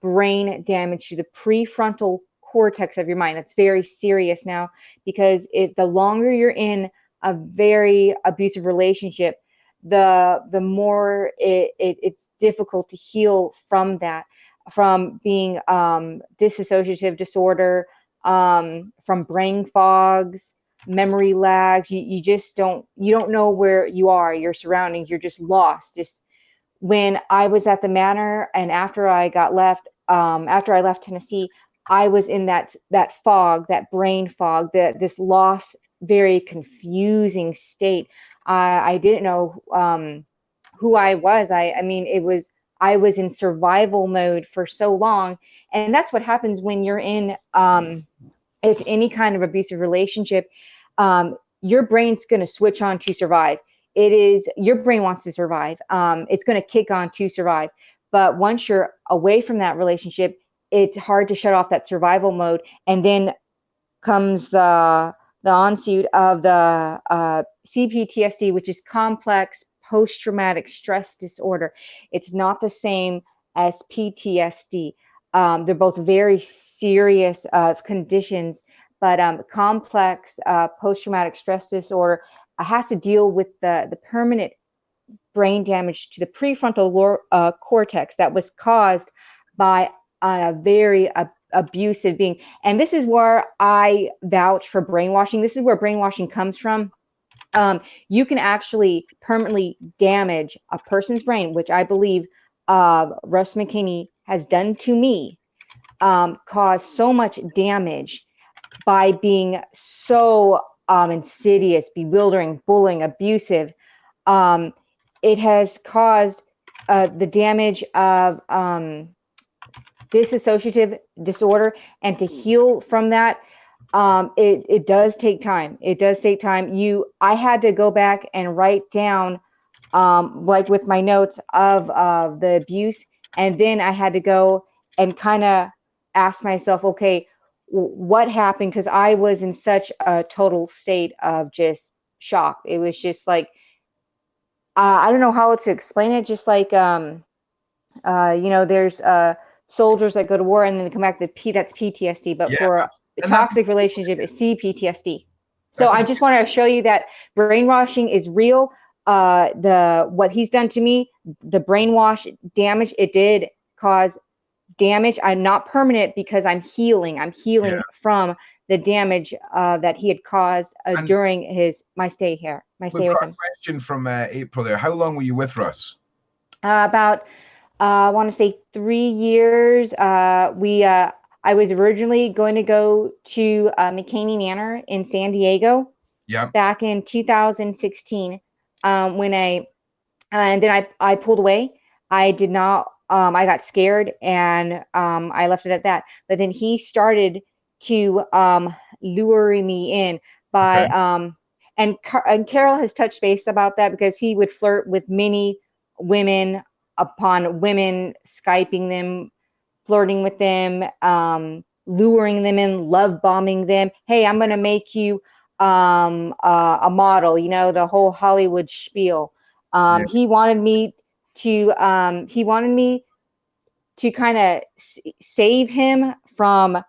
brain damage to the prefrontal cortex of your mind. That's very serious now, because if the longer you're in a very abusive relationship, the more it's difficult to heal from that, from being dissociative disorder, from brain fogs, memory lags. You just don't know where you are, your surroundings. You're just lost. Just when I was at the manor, and after I left Tennessee, I was in that fog, that brain fog, this lost, very confusing state. I didn't know who I was. I mean, I was in survival mode for so long, and that's what happens when you're in if any kind of abusive relationship. Your brain's going to switch on to survive. Your brain wants to survive. It's going to kick on to survive. But once you're away from that relationship, it's hard to shut off that survival mode. And then comes the onset of the CPTSD, which is complex post-traumatic stress disorder. It's not the same as PTSD. They're both very serious conditions, but complex post-traumatic stress disorder has to deal with the permanent brain damage to the prefrontal cortex that was caused by a very abusive being. And this is where I vouch for brainwashing. This is where brainwashing comes from. You can actually permanently damage a person's brain, which I believe Russ Mckamey has done to me, caused so much damage by being so insidious, bewildering, bullying, abusive. It has caused the damage of dissociative disorder, and to heal from that, it does take time. It does take time. I had to go back and write down, like with my notes of the abuse, and then I had to go and kind of ask myself, okay, what happened? Because I was in such a total state of just shock. It was just like, I don't know how to explain it. Just like, there's soldiers that go to war and then they come back. That's PTSD, but for a toxic relationship, it's CPTSD. So I just want to show you that brainwashing is real. What he's done to me, the brainwash damage, it did cause damage. I'm not permanent because I'm healing. I'm healing from the damage that he had caused during my stay here. My stay with him. Question from April there. How long were you with Russ? About I want to say 3 years. I was originally going to go to Mckamey Manor in San Diego. Yeah. Back in 2016, and then I pulled away. I did not. I got scared and I left it at that. But then he started to lure me in by and Carol has touched base about that, because he would flirt with many women upon women, Skyping them, flirting with them, luring them in, love bombing them. Hey, I'm going to make you a model, the whole Hollywood spiel. He wanted me to kind of save him from,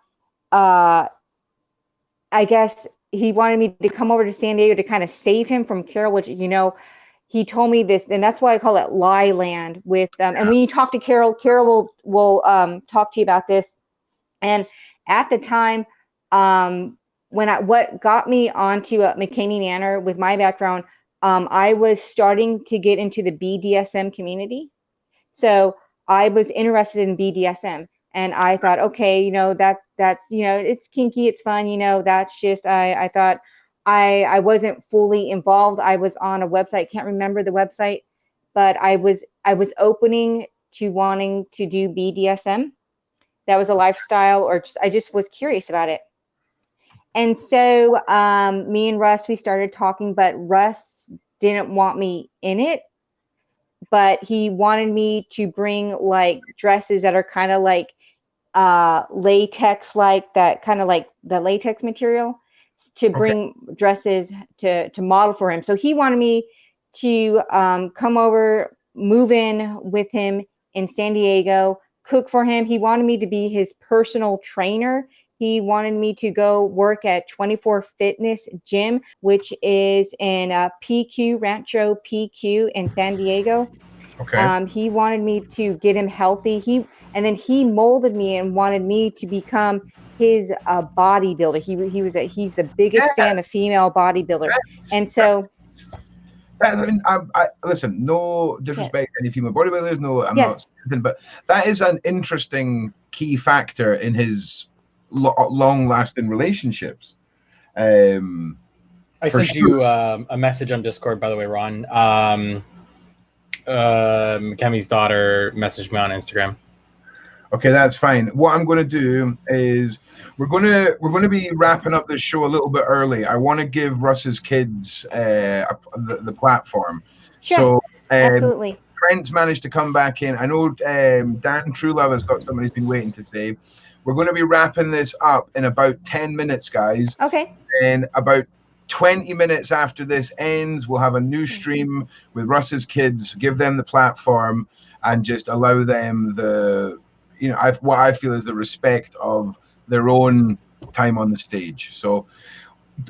I guess he wanted me to come over to San Diego to kind of save him from Carol, which, he told me this, and that's why I call it lie land with and when you talk to Carol, Carol will talk to you about this. And at the time, what got me onto Mckamey Manor with my background, I was starting to get into the BDSM community. So I was interested in BDSM, and I thought, okay, that's it's kinky, it's fun, that's just, I thought I wasn't fully involved. I was on a website, can't remember the website, but I was opening to wanting to do BDSM. That was a lifestyle, or I just was curious about it. And so me and Russ, we started talking, but Russ didn't want me in it, but he wanted me to bring like dresses that are kind of like latex, like that kind of like the latex material, to bring dresses to model for him. So he wanted me to come over, move in with him in San Diego, cook for him. He wanted me to be his personal trainer. He wanted me to go work at 24 Fitness Gym, which is in PQ, Rancho PQ in San Diego. Okay. He wanted me to get him healthy. And then he molded me and wanted me to become his bodybuilder. He's the biggest fan of female bodybuilders. And so I mean, I listen. No disrespect to any female bodybuilders. No, I'm not saying, but that is an interesting key factor in his long-lasting relationships. I sent you a message on Discord, by the way, Ron. Mckamey's daughter messaged me on Instagram. Okay, that's fine. What I'm going to do is we're going to be wrapping up this show a little bit early. I want to give Russ's kids the platform. Sure. So absolutely. Trent's managed to come back in. I know Dan Truelove has got something he's been waiting to say. We're going to be wrapping this up in about 10 minutes, guys. Okay. And about 20 minutes after this ends, we'll have a new stream with Russ's kids, give them the platform, and just allow them the, you know, what I feel is the respect of their own time on the stage. So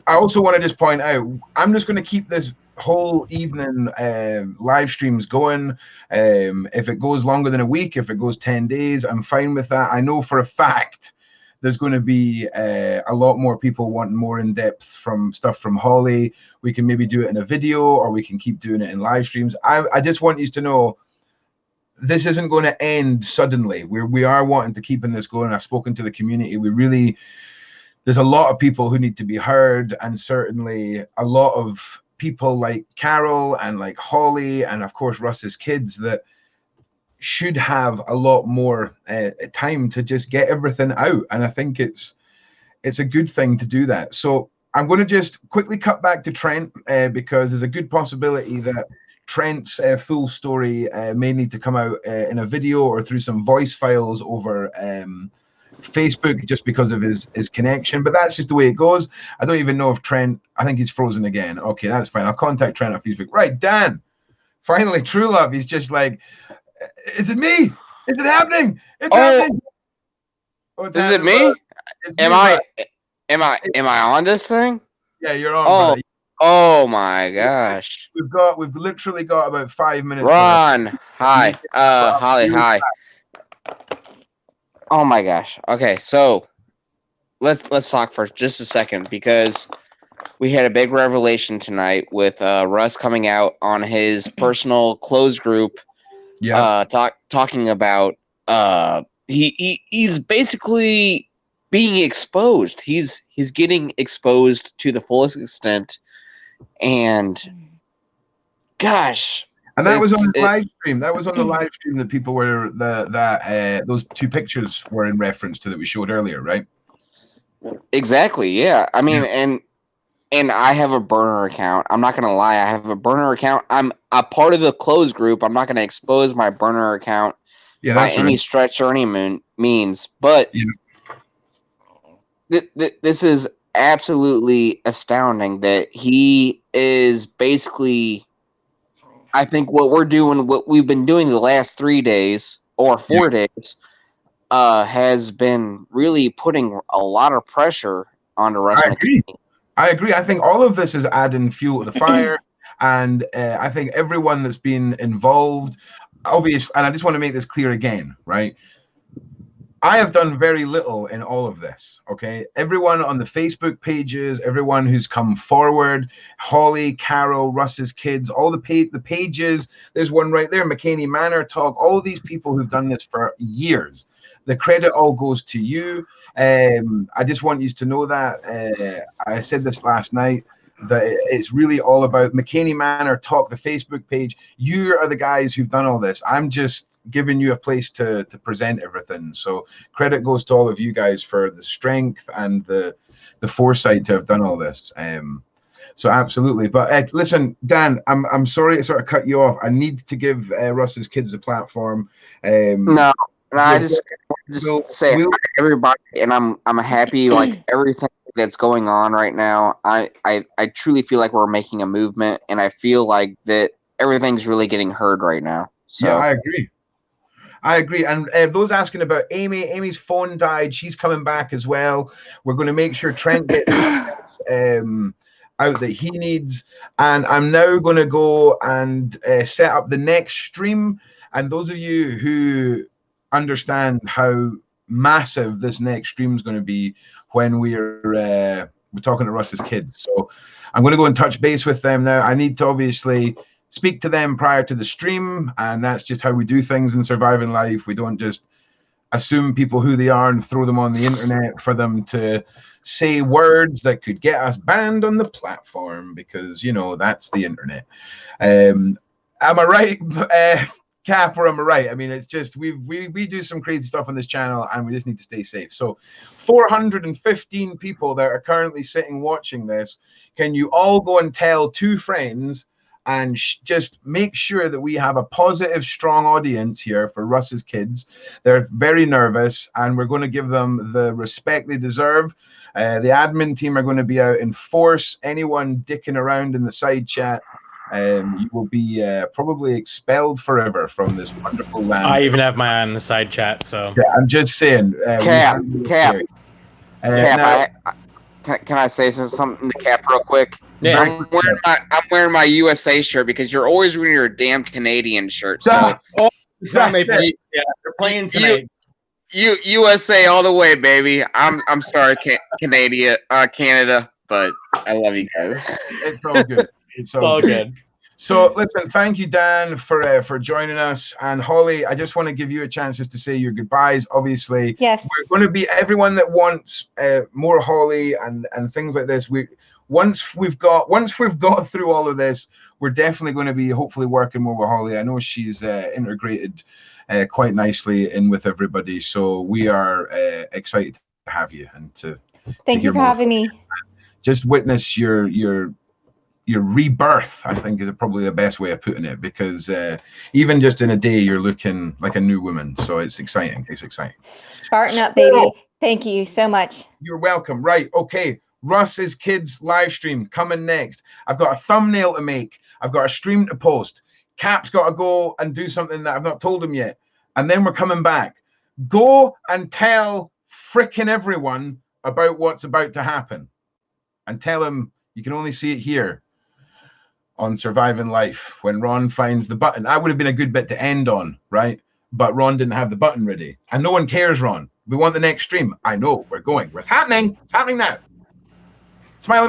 I also want to just point out, I'm just going to keep this whole evening live streams going. If it goes longer than a week, if it goes 10 days, I'm fine with that. I know for a fact there's going to be a lot more people wanting more in-depth from stuff from Holly. We can maybe do it in a video, or we can keep doing it in live streams. I just want you to know this isn't going to end suddenly. We are wanting to keep this going. I've spoken to the community. There's a lot of people who need to be heard, and certainly a lot of people like Carol and like Holly and of course Russ's kids that should have a lot more time to just get everything out. And I think it's a good thing to do that. So I'm going to just quickly cut back to Trent because there's a good possibility that Trent's full story may need to come out in a video or through some voice files over Facebook, just because of his connection. But that's just the way it goes. I don't even know if Trent, I think he's frozen again. Okay, that's fine. I'll contact Trent on Facebook. Right, Dan, finally, True Love. He's just like, is it me? Is it happening? It's happening. Oh, Dan, is it me? Am I on this thing? Yeah, you're on. Brother. Oh my gosh. We've literally got about 5 minutes. Ron, hi. Holly, hi. Oh my gosh. Okay, so let's talk for just a second, because we had a big revelation tonight with Russ coming out on his personal closed group. Yeah. Talking about he's basically being exposed. He's getting exposed to the fullest extent, and gosh. And that was on the live stream. That was on the live stream that people were those two pictures were in reference to that we showed earlier, right? Exactly. Yeah. I mean, and I have a burner account. I'm not gonna lie. I have a burner account. I'm a part of the closed group. I'm not gonna expose my burner account by any stretch or any means. But this is absolutely astounding that he is basically. I think what we've been doing the last 3 days or 4 days, has been really putting a lot of pressure on the Russ. I agree. I think all of this is adding fuel to the fire, and I think everyone that's been involved, obviously, and I just want to make this clear again, right? I have done very little in all of this, okay? Everyone on the Facebook pages, everyone who's come forward, Holly, Carol, Russ's kids, all the pages, there's one right there, Mckamey Manor Talk, all these people who've done this for years. The credit all goes to you. I just want you to know that. I said this last night, that it's really all about Mckamey Manor Talk, the Facebook page. You are the guys who've done all this. I'm just giving you a place to present everything. So credit goes to all of you guys for the strength and the foresight to have done all this. So absolutely. But listen, Dan, I'm sorry to sort of cut you off. I need to give Russ's kids a platform. No, I just say hi to everybody, and I'm happy like everything that's going on right now. I truly feel like we're making a movement, and I feel like that everything's really getting heard right now. So yeah, I agree. And those asking about Amy's phone died. She's coming back as well. We're going to make sure Trent gets out that he needs. And I'm now going to go and set up the next stream. And those of you who understand how massive this next stream is going to be when we're talking to Russ's kids. So I'm going to go and touch base with them now. I need to obviously speak to them prior to the stream, and that's just how we do things in surviving life. We don't just assume people who they are and throw them on the internet for them to say words that could get us banned on the platform, because you know that's the internet. Am I right, Cap, or am I right? I mean, it's just we do some crazy stuff on this channel, and we just need to stay safe. So 415 people that are currently sitting watching this, can you all go and tell 2 friends and just make sure that we have a positive, strong audience here for Russ's kids? They're very nervous, and we're going to give them the respect they deserve. The admin team are going to be out in force. Anyone dicking around in the side chat, you will be probably expelled forever from this wonderful land. I even have my eye on the side chat, so yeah, I'm just saying. Cap. Now, Can I say something to Cap real quick? Yeah. I'm wearing my USA shirt because you're always wearing your damn Canadian shirt. So yeah, they're playing tonight. USA all the way, baby. I'm sorry, Canada, but I love you guys. It's all good. It's all good. So listen, thank you, Dan, for joining us. And Holly, I just want to give you a chance just to say your goodbyes. Obviously, yes, we're going to be everyone that wants more Holly and things like this. Once we've got through all of this, we're definitely going to be hopefully working more with Holly. I know she's integrated quite nicely in with everybody, so we are excited to have you and to thank you for having me. Just witness your rebirth, I think, is probably the best way of putting it, because even just in a day, you're looking like a new woman. So it's exciting. It's exciting. Spartan up, baby. Thank you so much. You're welcome. Right. Okay. Russ's kids live stream coming next. I've got a thumbnail to make. I've got a stream to post. Cap's got to go and do something that I've not told him yet. And then we're coming back. Go and tell frickin' everyone about what's about to happen. And tell him you can only see it here on Surviving Life when Ron finds the button. That would have been a good bit to end on, right? But Ron didn't have the button ready. And no one cares, Ron. We want the next stream. I know. We're going. It's happening. It's happening now. Smiling.